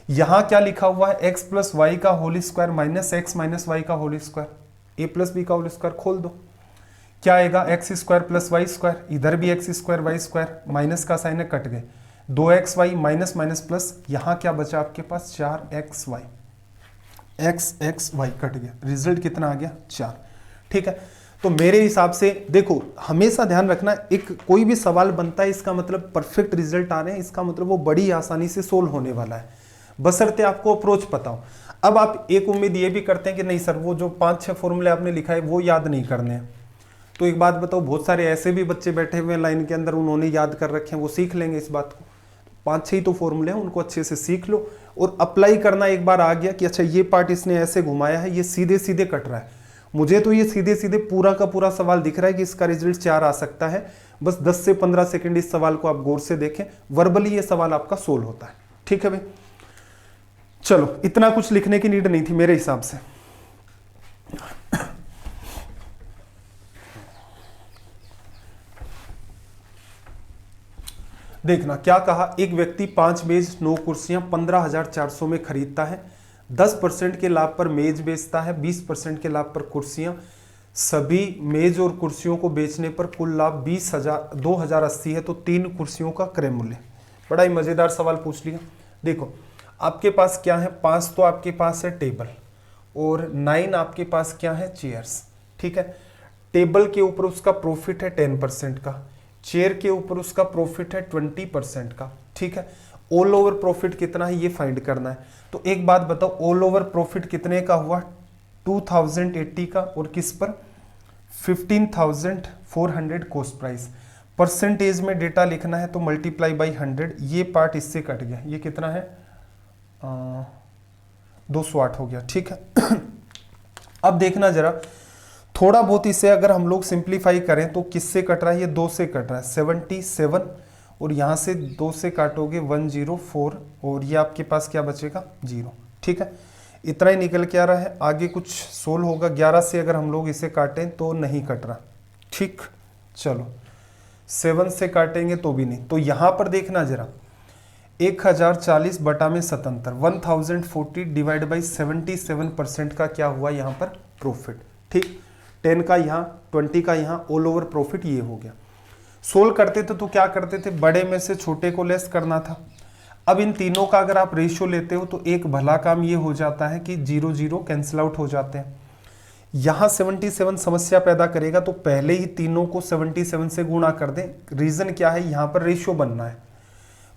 यहां क्या लिखा हुआ है x प्लस वाई का whole square minus x minus y का whole square, a plus b का होल स्क्वायर खोल दो, क्या आएगा x square plus y square, इधर भी x square Y square, minus का साइन है कट गए, 2xy माइनस माइनस प्लस, यहां क्या बचा आपके पास 4xy, x y कट गया, रिजल्ट कितना आ गया 4, ठीक है। तो मेरे हिसाब से देखो, हमेशा ध्यान रखना, एक कोई भी सवाल बनता है इसका मतलब परफेक्ट रिजल्ट आ रहे हैं, इसका मतलब वो बड़ी आसानी से सोल्व होने वाला है, बशर्ते आपको अप्रोच पता हो। अब आप एक उम्मीद ये भी करते हैं कि नहीं सर वो जो 5-6 फॉर्मूले आपने लिखा है वो याद नहीं करने हैं, तो एक बात बताओ, बहुत सारे ऐसे भी बच्चे बैठे हुए हैं लाइन के अंदर, उन्होंने याद कर रखे हैं, वो सीख लेंगे इस बात को। 5-6 ही तो फॉर्मूले हैं, उनको अच्छे से सीख लो और अप्लाई करना एक बार आ गया कि अच्छा ये पार्ट इसने ऐसे घुमाया है, ये सीधे सीधे कट रहा है, मुझे तो ये सीधे सीधे पूरा का पूरा सवाल दिख रहा है कि इसका रिजल्ट 4 आ सकता है। बस 10 से 15 सेकंड इस सवाल को आप गौर से देखें, वर्बली ये सवाल आपका सोल्व होता है, ठीक है भाई। चलो, इतना कुछ लिखने की नीड नहीं थी मेरे हिसाब से। देखना क्या कहा, एक व्यक्ति 5 मेज 9 कुर्सियां 15,400 में खरीदता है, 10% के लाभ पर मेज बेचता है, 20% के लाभ पर कुर्सियां, सभी मेज और कुर्सियों को बेचने पर कुल लाभ 2080 है, तो 3 कुर्सियों का क्रय मूल्य। बड़ा ही मजेदार सवाल पूछ लिया। देखो आपके पास क्या है, 5 तो आपके पास है टेबल और 9 आपके पास क्या है चेयर्स, ठीक है। टेबल के ऊपर उसका प्रॉफिट है 10% का, चेयर के ऊपर उसका प्रॉफिट है 20% का, ठीक है। ऑल ओवर प्रॉफिट कितना है ये फाइंड करना है। तो एक बात बताओ, ऑल ओवर प्रॉफिट कितने का हुआ 2080 का, और किस पर 15,400 कॉस्ट प्राइस। परसेंटेज में डेटा लिखना है तो मल्टीप्लाई बाई 100, ये पार्ट इससे कट गया, ये कितना है 208 हो गया, ठीक है। अब देखना जरा थोड़ा बहुत इसे अगर हम लोग सिंप्लीफाई करें तो किससे कट रहा है, ये 2 से कट रहा है 77, और यहाँ से 2 से काटोगे 104, और ये आपके पास क्या बचेगा 0, ठीक है। इतना ही निकल के आ रहा है, आगे कुछ 16 होगा, 11 से अगर हम लोग इसे काटें तो नहीं कट रहा, ठीक। चलो 7 से काटेंगे तो भी नहीं। तो यहाँ पर देखना जरा, 1040 बटा में 77, 1040 डिवाइड बाई 77% का क्या हुआ यहाँ पर प्रॉफिट, ठीक। 10 का यहाँ, 20 का यहाँ, ऑल ओवर प्रॉफिट ये हो गया। सोल्व करते थे तो क्या करते थे, बड़े में से छोटे को लेस करना था। अब इन तीनों का अगर आप रेशियो लेते हो तो एक भला काम ये हो जाता है कि 0 0 कैंसिल आउट हो जाते हैं। यहाँ 77 समस्या पैदा करेगा तो पहले ही तीनों को 77 से गुणा कर दें। रीजन क्या है, यहाँ पर रेशियो बनना है,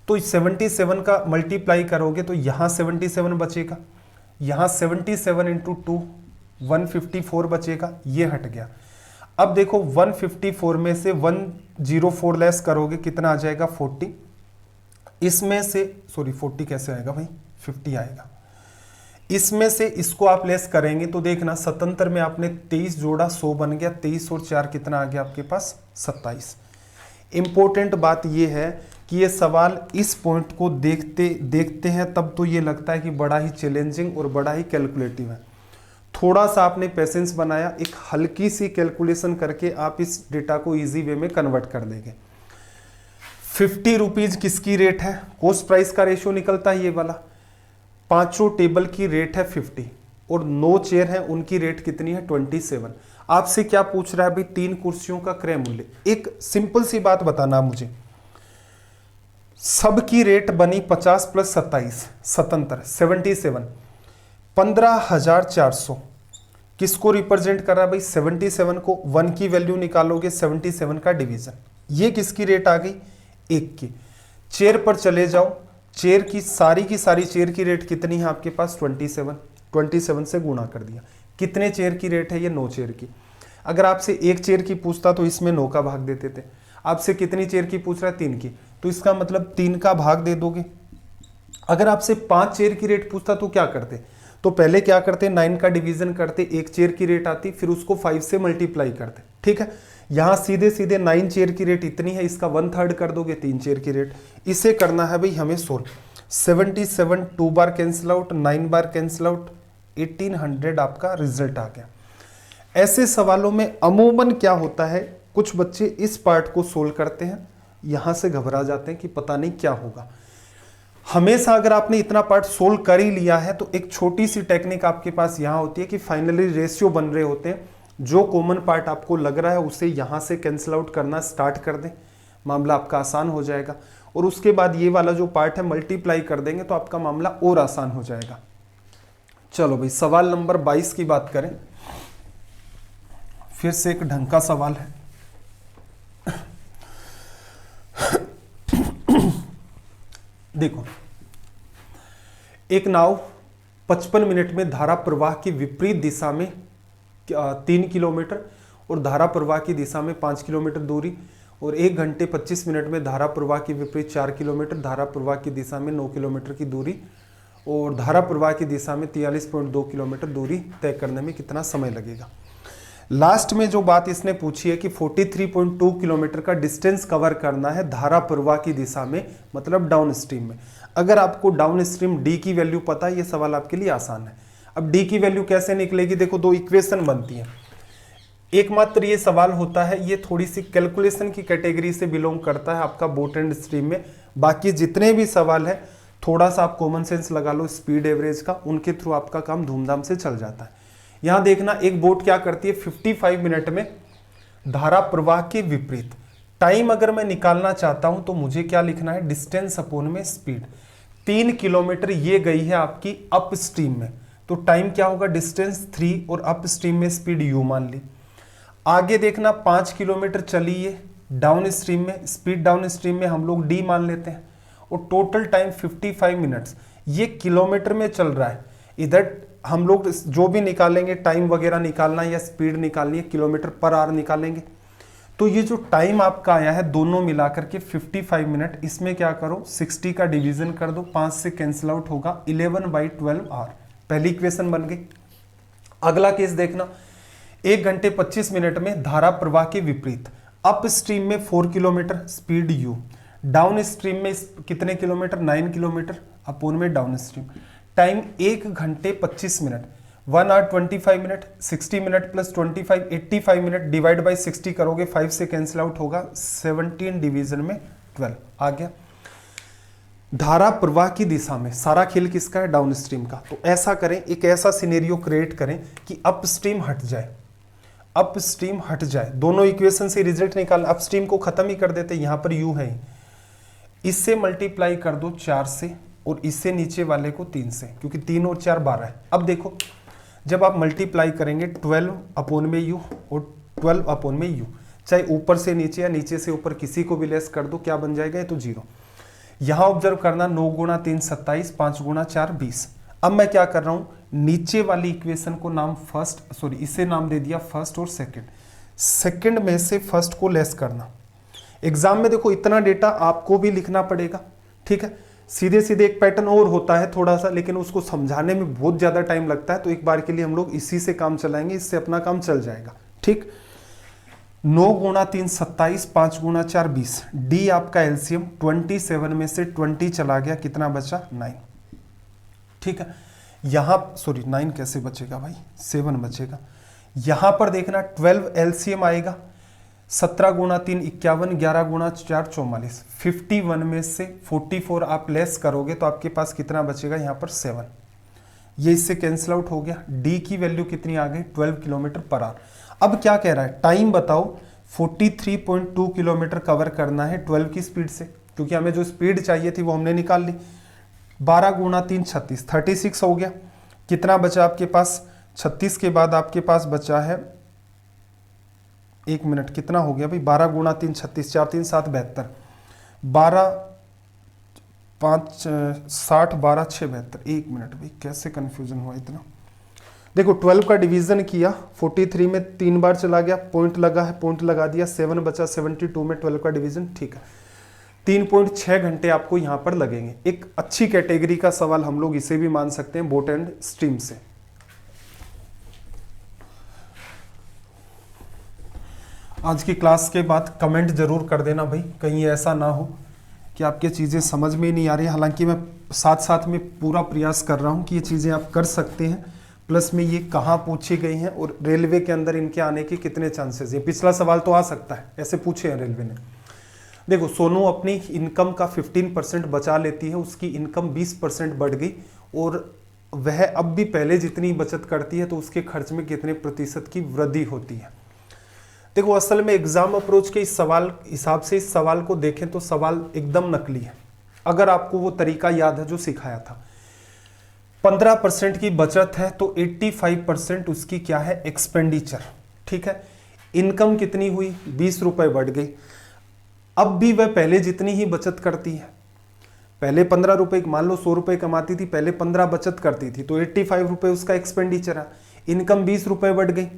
तो 77 का मल्टीप्लाई करोगे तो यहाँ 77 बचेगा, यहाँ 77 इंटू 2 154 बचेगा, ये हट गया। अब देखो 154 में से 104 लेस करोगे कितना आ जाएगा 40, इसमें से सॉरी 40 कैसे आएगा भाई, 50 आएगा। इसमें से इसको आप लेस करेंगे तो देखना 77 में आपने 23 जोड़ा, 100 बन गया, 23 और 4 कितना आ गया आपके पास 27। इंपॉर्टेंट बात यह है कि ये सवाल इस पॉइंट को देखते हैं तब तो ये लगता है कि बड़ा ही चैलेंजिंग और बड़ा ही कैलकुलेटिव है। थोड़ा सा आपने पेशेंस बनाया, एक हल्की सी कैलकुलेशन करके आप इस डेटा को इजी वे में कन्वर्ट कर देंगे। 50 रुपीज किसकी रेट है, कॉस्ट प्राइस का रेशियो निकलता है ये वाला। पांचों टेबल की रेट है 50 और 9 चेयर है, उनकी रेट कितनी है 27। आपसे क्या पूछ रहा है भाई, 3 कुर्सियों का क्रय मूल्य। एक सिंपल सी बात बताना मुझे, सबकी रेट बनी 50 प्लस 27 77, 15,400 किसको रिप्रेजेंट कर रहा है भाई, 77 को। 1 की वैल्यू निकालोगे 77 का डिवीजन, ये किसकी रेट आ गई 1 की। चेयर पर चले जाओ, चेयर की सारी चेयर की रेट कितनी है आपके पास 27 से गुणा कर दिया। कितने चेयर की रेट है ये 9 चेयर की। अगर आपसे 1 चेयर की पूछता तो इसमें 9 का भाग देते थे, आपसे कितनी चेयर की पूछ रहा है 3 की, तो इसका मतलब 3 का भाग दे दोगे। अगर आपसे 5 चेयर की रेट पूछता तो क्या करते, तो पहले क्या करते 9 का डिवीजन करते, 1 चेयर की रेट आती, फिर उसको 5 से मल्टीप्लाई करते, ठीक है। यहाँ सीधे 9 चेयर की रेट इतनी है, इसका 1/3 कर दोगे 3 चेयर की रेट। इसे करना है भाई हमें सोल्व। 77 2 बार कैंसिल आउट, 9 बार कैंसिल आउट, 1800 आपका रिजल्ट आ गया। ऐसे सवालों में अमूमन क्या होता है, कुछ बच्चे इस पार्ट को सोल्व करते हैं, यहाँ से घबरा जाते हैं कि पता नहीं क्या होगा। हमेशा अगर आपने इतना पार्ट सोल्व कर ही लिया है तो एक छोटी सी टेक्निक आपके पास यहाँ होती है कि फाइनली रेशियो बन रहे होते हैं, जो कॉमन पार्ट आपको लग रहा है उसे यहाँ से कैंसिल आउट करना स्टार्ट कर दें, मामला आपका आसान हो जाएगा। और उसके बाद ये वाला जो पार्ट है मल्टीप्लाई कर देंगे तो आपका मामला और आसान हो जाएगा। चलो भाई सवाल नंबर 22 की बात करें, फिर से एक ढंग का सवाल है। देखो, एक नाव 55 मिनट में धारा प्रवाह की विपरीत दिशा में 3 किलोमीटर और धारा प्रवाह की दिशा में 5 किलोमीटर दूरी, और 1 घंटे 25 मिनट में धारा प्रवाह की विपरीत 4 किलोमीटर, धारा प्रवाह की दिशा में 9 किलोमीटर की दूरी और धारा प्रवाह की दिशा में 43.2 किलोमीटर दूरी तय करने में कितना समय लगेगा। लास्ट में जो बात इसने पूछी है कि 43.2 किलोमीटर का डिस्टेंस कवर करना है धारा प्रवाह की दिशा में, मतलब डाउन स्ट्रीम में। अगर आपको डाउन स्ट्रीम डी की वैल्यू पता है, ये सवाल आपके लिए आसान है। अब डी की वैल्यू कैसे निकलेगी, देखो 2 इक्वेशन बनती है। एकमात्र ये सवाल होता है, ये थोड़ी सी कैलकुलेशन की कैटेगरी से बिलोंग करता है आपका बोट एंड स्ट्रीम में। बाकी जितने भी सवाल है थोड़ा सा आप कॉमन सेंस लगा लो स्पीड एवरेज का, उनके थ्रू आपका काम धूमधाम से चल जाता है। यहां देखना, एक बोट क्या करती है 55 मिनट में धारा प्रवाह के विपरीत। टाइम अगर मैं निकालना चाहता हूं तो मुझे क्या लिखना है, डिस्टेंस अपॉन में स्पीड। 3 किलोमीटर ये गई है आपकी अप स्ट्रीम में, तो टाइम क्या होगा डिस्टेंस 3 और अप स्ट्रीम में स्पीड u मान ली। आगे देखना 5 किलोमीटर चली ये डाउन स्ट्रीम में, स्पीड डाउन स्ट्रीम में हम लोग d मान लेते हैं, और टोटल टाइम 55 मिनट्स। ये किलोमीटर में चल रहा है, इधर हम लोग जो भी निकालेंगे टाइम वगैरह निकालना या स्पीड निकालनी है किलोमीटर पर आवर निकालेंगे। तो ये जो टाइम आपका आया है दोनों मिलाकर के 55 मिनट, इसमें क्या करो 60 का डिवीजन कर दो, 5 से कैंसिल आउट होगा 11/12 आवर। पहली इक्वेशन बन गई। अगला केस देखना, 1 घंटे 25 मिनट में धारा प्रवाह के विपरीत, अप स्ट्रीम में 4 kilometre speed u, downstream में कितने किलोमीटर 9 किलोमीटर, अपोन में डाउन स्ट्रीम। टाइम 1 घंटे 25 minute, 1 hour 25 minute, 60 minute plus 25 85 minute divide by 60 करोगे, 5 से कैंसिल आउट होगा, 17 डिवीजन में 12 आ गया। धारा प्रवाह की दिशा में, सारा खेल किसका है, डाउन स्ट्रीम का। तो ऐसा करें, एक ऐसा सिनेरियो क्रिएट करें कि अप स्ट्रीम हट जाए, अप स्ट्रीम हट जाए। दोनों इक्वेशन से रिजल्ट निकाल, अप स्ट्रीम को खत्म ही कर देते, यहां पर u है, इससे मल्टीप्लाई कर दो 4 से और इससे नीचे वाले को 3 से, क्योंकि 3 और 4 12 है। अब देखो जब आप मल्टीप्लाई करेंगे 12 अपॉन में u और 12 अपॉन में u, चाहे ऊपर से नीचे या नीचे से ऊपर किसी को भी लेस कर दो, क्या बन जाएगा, ये तो 0। यहां ऑब्जर्व करना, 9 गुणा 3 27, 5 गुणा 4 20। अब मैं क्या कर रहा हूं, नीचे वाली इक्वेशन को नाम इसे नाम दे दिया फर्स्ट और सेकंड। सेकंड में से फर्स्ट को लेस करना। एग्जाम में देखो इतना डेटा आपको भी लिखना पड़ेगा, ठीक है। सीधे सीधे एक पैटर्न और होता है थोड़ा सा, लेकिन उसको समझाने में बहुत ज्यादा टाइम लगता है, तो एक बार के लिए हम लोग इसी से काम चलाएंगे, इससे अपना काम चल जाएगा, ठीक। 9 गुणा 3 27, 5 गुणा 4 20, डी आपका एलसीएम 27 में से 20 चला गया, कितना बचा, 9, ठीक है। यहां 9 कैसे बचेगा भाई, 7 बचेगा। यहां पर देखना 12 एलसीएम आएगा, 17 गुणा 3 51, 11 गुणा 4 44, 51 में से 44 आप लेस करोगे तो आपके पास कितना बचेगा, यहां पर 7, ये इससे कैंसिल आउट हो गया। डी की वैल्यू कितनी आ गई, 12 किलोमीटर पर आवर। अब क्या कह रहा है, टाइम बताओ, 43.2 किलोमीटर कवर करना है 12 की स्पीड से, क्योंकि हमें जो स्पीड चाहिए थी वो हमने निकाल ली। 12 गुणा 3 36, 36 हो गया। कितना बचा आपके पास, 36 के बाद आपके पास बचा है, 1 मिनट, कितना हो गया भाई, 12 गुणा 3 36, 4 3 7 72, 12 5 60, 12 6 72। 1 मिनट भाई, कैसे कंफ्यूजन हुआ इतना। देखो 12 का डिवीजन किया, 43 में 3 बार चला गया, पॉइंट लगा है, पॉइंट लगा दिया, 7 बचा, 72 में 12 का डिवीजन, ठीक है। 3.6 घंटे आपको यहां पर लगेंगे। एक अच्छी कैटेगरी का सवाल हम लोग इसे भी मान सकते हैं, बोट एंड स्ट्रीम से। आज की क्लास के बाद कमेंट जरूर कर देना भाई, कहीं ऐसा ना हो कि आपके चीजें समझ में नहीं आ रही। हालांकि मैं साथ साथ में पूरा प्रयास कर रहा हूं कि ये चीजें आप कर सकते हैं, प्लस में ये कहाँ पूछी गई हैं और रेलवे के अंदर इनके आने के कितने चांसेस है। पिछला सवाल तो आ सकता है, ऐसे पूछे हैं रेलवे ने। देखो सोनू अपनी इनकम का 15% बचा लेती है, उसकी इनकम 20% बढ़ गई और वह अब भी पहले जितनी बचत करती है, तो उसके खर्च में कितने प्रतिशत की वृद्धि होती है। देखो असल में एग्जाम अप्रोच के इस सवाल हिसाब से इस सवाल को देखें तो सवाल एकदम नकली है, अगर आपको वो तरीका याद है जो सिखाया था। 15% की बचत है तो 85% उसकी क्या है, एक्सपेंडिचर, ठीक है। इनकम कितनी हुई, 20 रुपए बढ़ गई। अब भी वह पहले जितनी ही बचत करती है, पहले 15 रुपए, मान लो 100 रुपए कमाती थी, पहले 15 बचत करती थी, तो 85 रुपए उसका एक्सपेंडिचर है। इनकम 20 रुपए बढ़ गई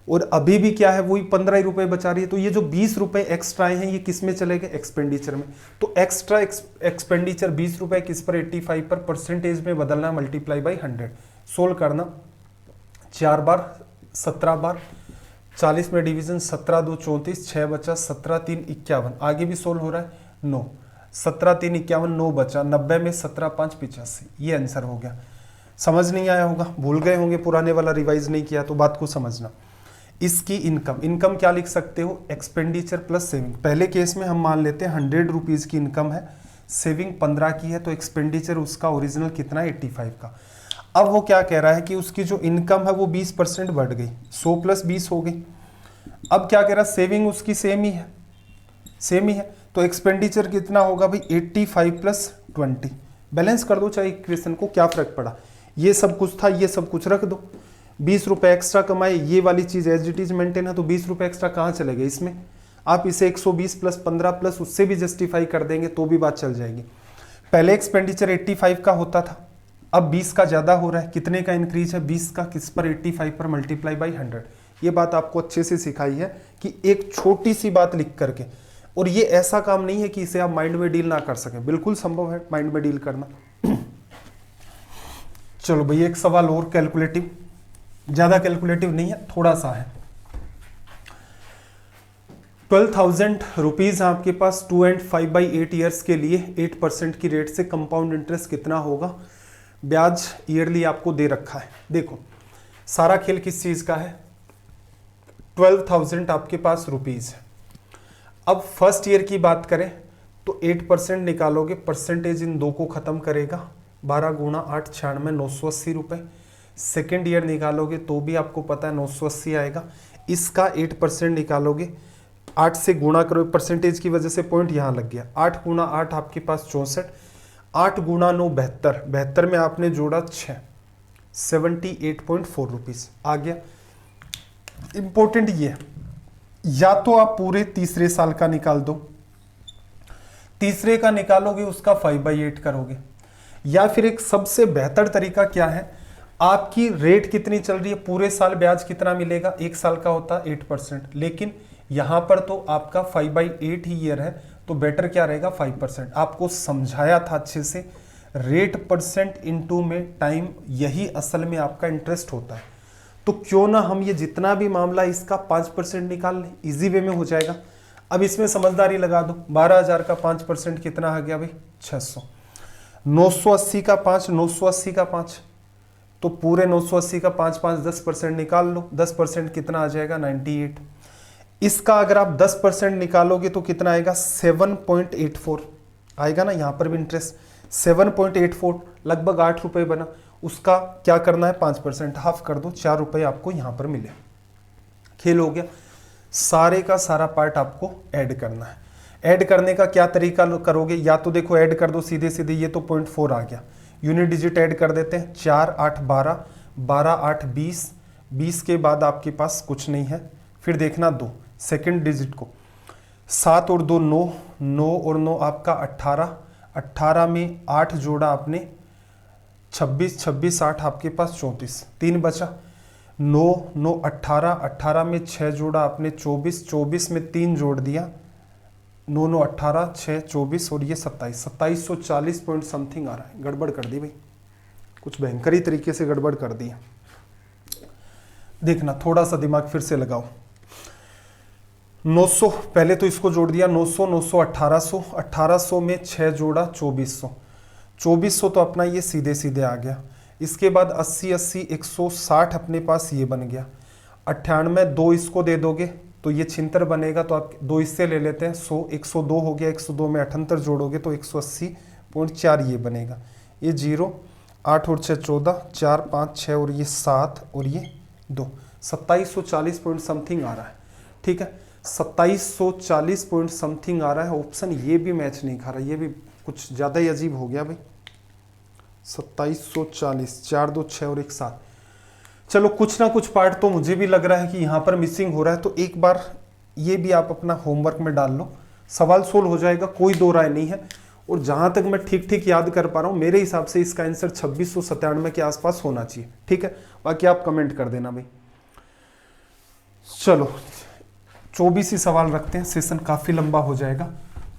और अभी भी क्या है, वही 15 रुपए बचा रही है। तो ये जो 20 रुपए एक्स्ट्रा आए हैं, ये किस में चले गए, एक्सपेंडिचर में। तो एक्स्ट्रा एक्सपेंडिचर 20 रुपए किस पर, 85 पर, परसेंटेज में बदलना, मल्टीप्लाई बाई 100, सोल्व करना। 4 बार 17 बार, 40 में डिवीजन, 17 2 34, 6 बचा, 17 3 51, आगे भी सोल्व हो रहा है, 9, 17 3 51, 9 बचा, 90 में 17 5 85, ये आंसर हो गया। समझ नहीं आया होगा, भूल गए होंगे, पुराने वाला रिवाइज नहीं किया, तो बात को समझना। इसकी इनकम क्या लिख सकते हो, एक्सपेंडिचर प्लस सेविंग। पहले केस में हम मान लेते हैं 100 रुपीज की इनकम है, सेविंग 15 की है, तो एक्सपेंडिचर उसका ओरिजिनल कितना है, 85 का। अब वो क्या कह रहा है कि उसकी जो इनकम है वो 20% बढ़ गई, 100 + 20 हो गई। अब क्या कह रहा है, सेविंग उसकी सेम ही है, सेम ही है, तो एक्सपेंडिचर कितना होगा भाई, 85 + 20। बैलेंस कर दो चाहे इक्वेशन को, क्या फर्क पड़ा, ये सब कुछ था, ये सब कुछ रख दो। 20 रुपए एक्स्ट्रा कमाए, ये वाली चीज एज इट इज मेंटेन है, तो 20 रुपए एक्स्ट्रा कहाँ चले गए इसमें। आप इसे 120 + 15 प्लस उससे भी जस्टिफाई कर देंगे तो भी बात चल जाएगी। पहले एक्सपेंडिचर 85 का होता था, अब 20 का ज्यादा हो रहा है। कितने का इंक्रीज है, 20 का, किस पर, 85 पर, मल्टीप्लाई बाई 100। ये बात आपको अच्छे से सिखाई है कि एक छोटी सी बात लिख करके, और ये ऐसा काम नहीं है कि इसे आप माइंड में डील ना कर सकें, बिल्कुल संभव है माइंड में डील करना। चलो भाई एक सवाल और कैलकुलेटिव, ज्यादा कैलकुलेटिव नहीं है, थोड़ा सा है। 12,000 रुपीज आपके पास 2 and 5/8 ईयर्स के लिए 8% की रेट से कंपाउंड इंटरेस्ट कितना होगा, ब्याज ईयरली आपको दे रखा है। देखो सारा खेल किस चीज का है, 12,000 आपके पास रुपीज है। अब फर्स्ट ईयर की बात करें तो 8% निकालोगे, परसेंटेज इन दो को खत्म करेगा, 12 गुणा 8 96 980 रुपये। सेकेंड ईयर निकालोगे तो भी आपको पता है 980 आएगा। इसका 8% निकालोगे, 8 से गुणा करो, परसेंटेज की वजह से पॉइंट यहाँ लग गया, 8 गुणा 8 आपके पास 64, 8 गुणा 9 72, 72 में आपने जोड़ा 6, 78.4 रुपीज़ आ गया। इंपॉर्टेंट ये है, या तो आप पूरे तीसरे साल का निकाल दो, तीसरे का निकालोगे उसका 5/8 करोगे, या फिर एक सबसे बेहतर तरीका क्या है, आपकी रेट कितनी चल रही है, पूरे साल ब्याज कितना मिलेगा, एक साल का होता 8%, लेकिन यहां पर तो आपका 5/8 ही ईयर है, तो बेटर क्या रहेगा 5%। आपको समझाया था अच्छे से, रेट परसेंट इनटू में टाइम, यही असल में आपका इंटरेस्ट होता है। तो क्यों ना हम ये जितना भी मामला इसका 5% निकाल लें, इजी वे में हो जाएगा। अब इसमें समझदारी लगा दो, 12,000 का 5% कितना आ गया भाई 600, 980 का 5, 980 का 5, तो पूरे 980 का 5 5 10% निकाल लो, 10% कितना आ जाएगा 98। इसका अगर आप 10% निकालोगे तो कितना आएगा 7.84 आएगा ना, यहां पर भी इंटरेस्ट 7.84, लगभग 8 रुपए बना। उसका क्या करना है 5%, हाफ कर दो, 4 रुपए आपको यहां पर मिले। खेल हो गया। सारे का सारा पार्ट आपको ऐड करना है। ऐड करने का क्या तरीका करोगे, या तो देखो ऐड कर दो सीधे सीधे, ये तो 0.4 आ गया, यूनिट डिजिट ऐड कर देते हैं, 4 8 12, 12 8 20, 20 के बाद आपके पास कुछ नहीं है, फिर देखना 2 सेकेंड डिजिट को, 7 और 2 9, 9 और 9 आपका 18, 18 में 8 जोड़ा आपने 26, 26 8 आपके पास 34, 3 बचा, 9 9 18, 18 में 6 जोड़ा आपने 24, 24 में 3 जोड़ दिया, 9 9 18 6 24 और ये 27, 2740 पॉइंट समथिंग आ रहा है। गड़बड़ कर दी भाई, कुछ भयंकर ही तरीके से गड़बड़ कर दी। देखना थोड़ा सा दिमाग फिर से लगाओ। 900 पहले तो इसको जोड़ दिया, 900 900 1800, 1800 में 6 जोड़ा 2400, 2400 तो अपना ये सीधे सीधे आ गया। इसके बाद 80 80 160 अपने पास ये बन गया, 98 2 इसको दे दोगे तो ये 76 बनेगा, तो आप 2 इससे ले लेते हैं, 100 102 हो गया, 102 में 78 जोड़ोगे तो 180.4 ये बनेगा, ये 0 8 और 6 14, 4 5 6 और ये 7 और ये 2, 2740 पॉइंट समथिंग आ रहा है। ठीक है, 2740 पॉइंट समथिंग आ रहा है। ऑप्शन ये भी मैच नहीं खा रहा, ये भी कुछ ज़्यादा ही अजीब हो गया भाई। 2740, 4 2 6 और 1 7, चलो कुछ ना कुछ पार्ट तो मुझे भी लग रहा है कि यहाँ पर मिसिंग हो रहा है, तो एक बार ये भी आप अपना होमवर्क में डाल लो, सवाल सोल्व हो जाएगा, कोई दो राय नहीं है। और जहाँ तक मैं ठीक ठीक याद कर पा रहा हूँ, मेरे हिसाब से इसका आंसर 2697 के आसपास होना चाहिए। ठीक है, बाकी आप कमेंट कर देना भाई। चलो 24 ही सवाल रखते हैं, सेशन काफ़ी लंबा हो जाएगा,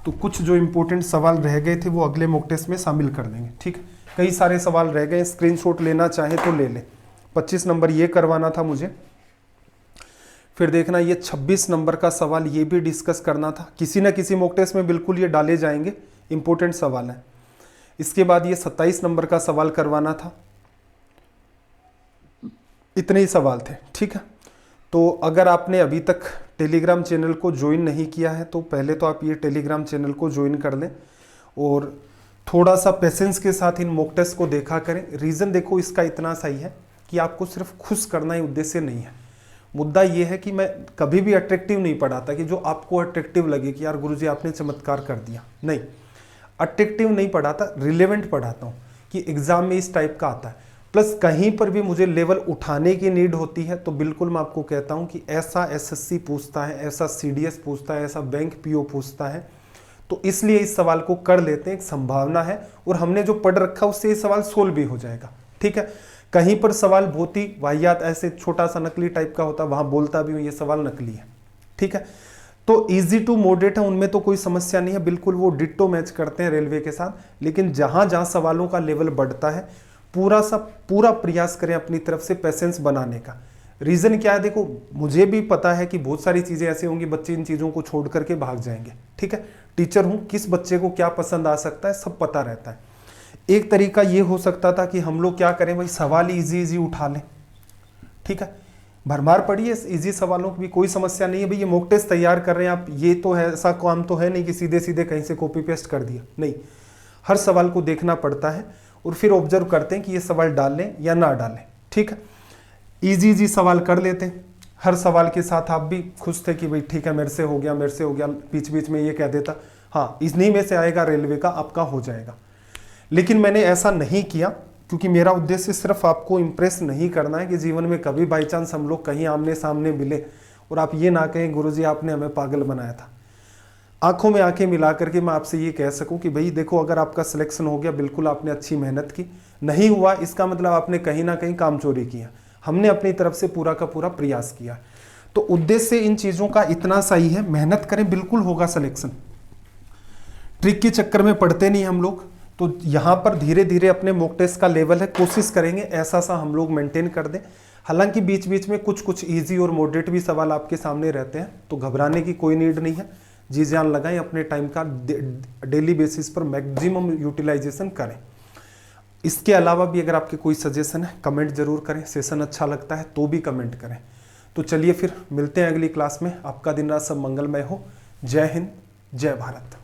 तो कुछ जो इंपॉर्टेंट सवाल रह गए थे वो अगले मॉक टेस्ट में शामिल कर देंगे। ठीक है, कई सारे सवाल रह गए, स्क्रीनशॉट लेना चाहे तो ले ले। 25 नंबर ये करवाना था मुझे, फिर देखना ये 26 नंबर का सवाल ये भी डिस्कस करना था, किसी ना किसी मॉक टेस्ट में बिल्कुल ये डाले जाएंगे, इंपॉर्टेंट सवाल है। इसके बाद ये 27 नंबर का सवाल करवाना था, इतने ही सवाल थे। ठीक है, तो अगर आपने अभी तक टेलीग्राम चैनल को ज्वाइन नहीं किया है तो पहले तो आप ये टेलीग्राम चैनल को ज्वाइन कर लें और थोड़ा सा पेशेंस के साथ इन मॉक टेस्ट को देखा करें। रीज़न देखो इसका इतना सही है कि आपको सिर्फ खुश करना ही उद्देश्य नहीं है। मुद्दा ये है कि मैं कभी भी अट्रैक्टिव नहीं पढ़ाता कि जो आपको अट्रैक्टिव लगे कि यार गुरुजी आपने चमत्कार कर दिया, नहीं, अट्रैक्टिव नहीं पढ़ाता, रिलेवेंट पढ़ाता हूँ कि एग्जाम में इस टाइप का आता है। प्लस कहीं पर भी मुझे लेवल उठाने की नीड होती है तो बिल्कुल मैं आपको कहता हूं कि ऐसा एसएससी पूछता है, ऐसा सीडीएस पूछता है, ऐसा बैंक पीओ पूछता है, तो इसलिए इस सवाल को कर लेते हैं, एक संभावना है और हमने जो पढ़ रखा उससे ये सवाल सोल्व भी हो जाएगा। ठीक है, कहीं पर सवाल बहुत ही वाहियात ऐसे छोटा सा नकली टाइप का होता है, वहां बोलता भी हूं ये सवाल नकली है। ठीक है, तो इजी टू मॉडरेट है, उनमें तो कोई समस्या नहीं है, बिल्कुल वो डिट्टो मैच करते हैं रेलवे के साथ। लेकिन जहां जहां सवालों का लेवल बढ़ता है पूरा प्रयास करें अपनी तरफ से पेशेंस बनाने का। रीज़न क्या है, देखो मुझे भी पता है कि बहुत सारी चीज़ें ऐसी होंगी बच्चे इन चीज़ों को छोड़ करके भाग जाएंगे। ठीक है, टीचर हूँ, किस बच्चे को क्या पसंद आ सकता है सब पता रहता है। एक तरीका ये हो सकता था कि हम लोग क्या करें भाई, सवाल इजी इजी उठा लें, ठीक है, भरमार पड़ी है इजी सवालों की भी, कोई समस्या नहीं है भाई। ये मॉक टेस्ट तैयार कर रहे हैं आप, ये तो है, ऐसा काम तो है नहीं कि सीधे सीधे कहीं से कॉपी पेस्ट कर दिया, नहीं, हर सवाल को देखना पड़ता है और फिर ऑब्जर्व करते हैं कि ये सवाल डाल लें या ना डालें, ठीक है। इजी इजी सवाल कर लेते हैं, हर सवाल के साथ आप भी खुश थे कि भाई ठीक है मेरे से हो गया, मेरे से हो गया, बीच बीच में ये कह देता हाँ इन्हीं में से आएगा रेलवे का, आपका हो जाएगा। लेकिन मैंने ऐसा नहीं किया, क्योंकि मेरा उद्देश्य सिर्फ आपको इम्प्रेस नहीं करना है कि जीवन में कभी बाई चांस हम लोग कहीं आमने सामने मिले और आप ये ना कहें गुरुजी आपने हमें पागल बनाया था। आंखों में आंखें मिला करके मैं आपसे ये कह सकूं कि भाई देखो, अगर आपका सिलेक्शन हो गया, बिल्कुल आपने अच्छी मेहनत की, नहीं हुआ इसका मतलब आपने कहीं ना कहीं काम चोरी किया, हमने अपनी तरफ से पूरा का पूरा प्रयास किया। तो उद्देश्य इन चीज़ों का इतना सही है, मेहनत करें, बिल्कुल होगा सिलेक्शन। ट्रिक के चक्कर में पढ़ते नहीं हम लोग, तो यहाँ पर धीरे धीरे अपने मॉक टेस्ट का लेवल है, कोशिश करेंगे ऐसा सा हम लोग मेंटेन कर दें। हालांकि बीच बीच में कुछ कुछ इजी और मॉडरेट भी सवाल आपके सामने रहते हैं, तो घबराने की कोई नीड नहीं है, जी जान लगाएं, अपने टाइम का डेली बेसिस पर मैक्सिमम यूटिलाइजेशन करें। इसके अलावा भी अगर आपके कोई सजेशन है कमेंट जरूर करें, सेशन अच्छा लगता है तो भी कमेंट करें। तो चलिए फिर मिलते हैं अगली क्लास में, आपका दिन रात सब मंगलमय हो। जय हिंद, जय भारत।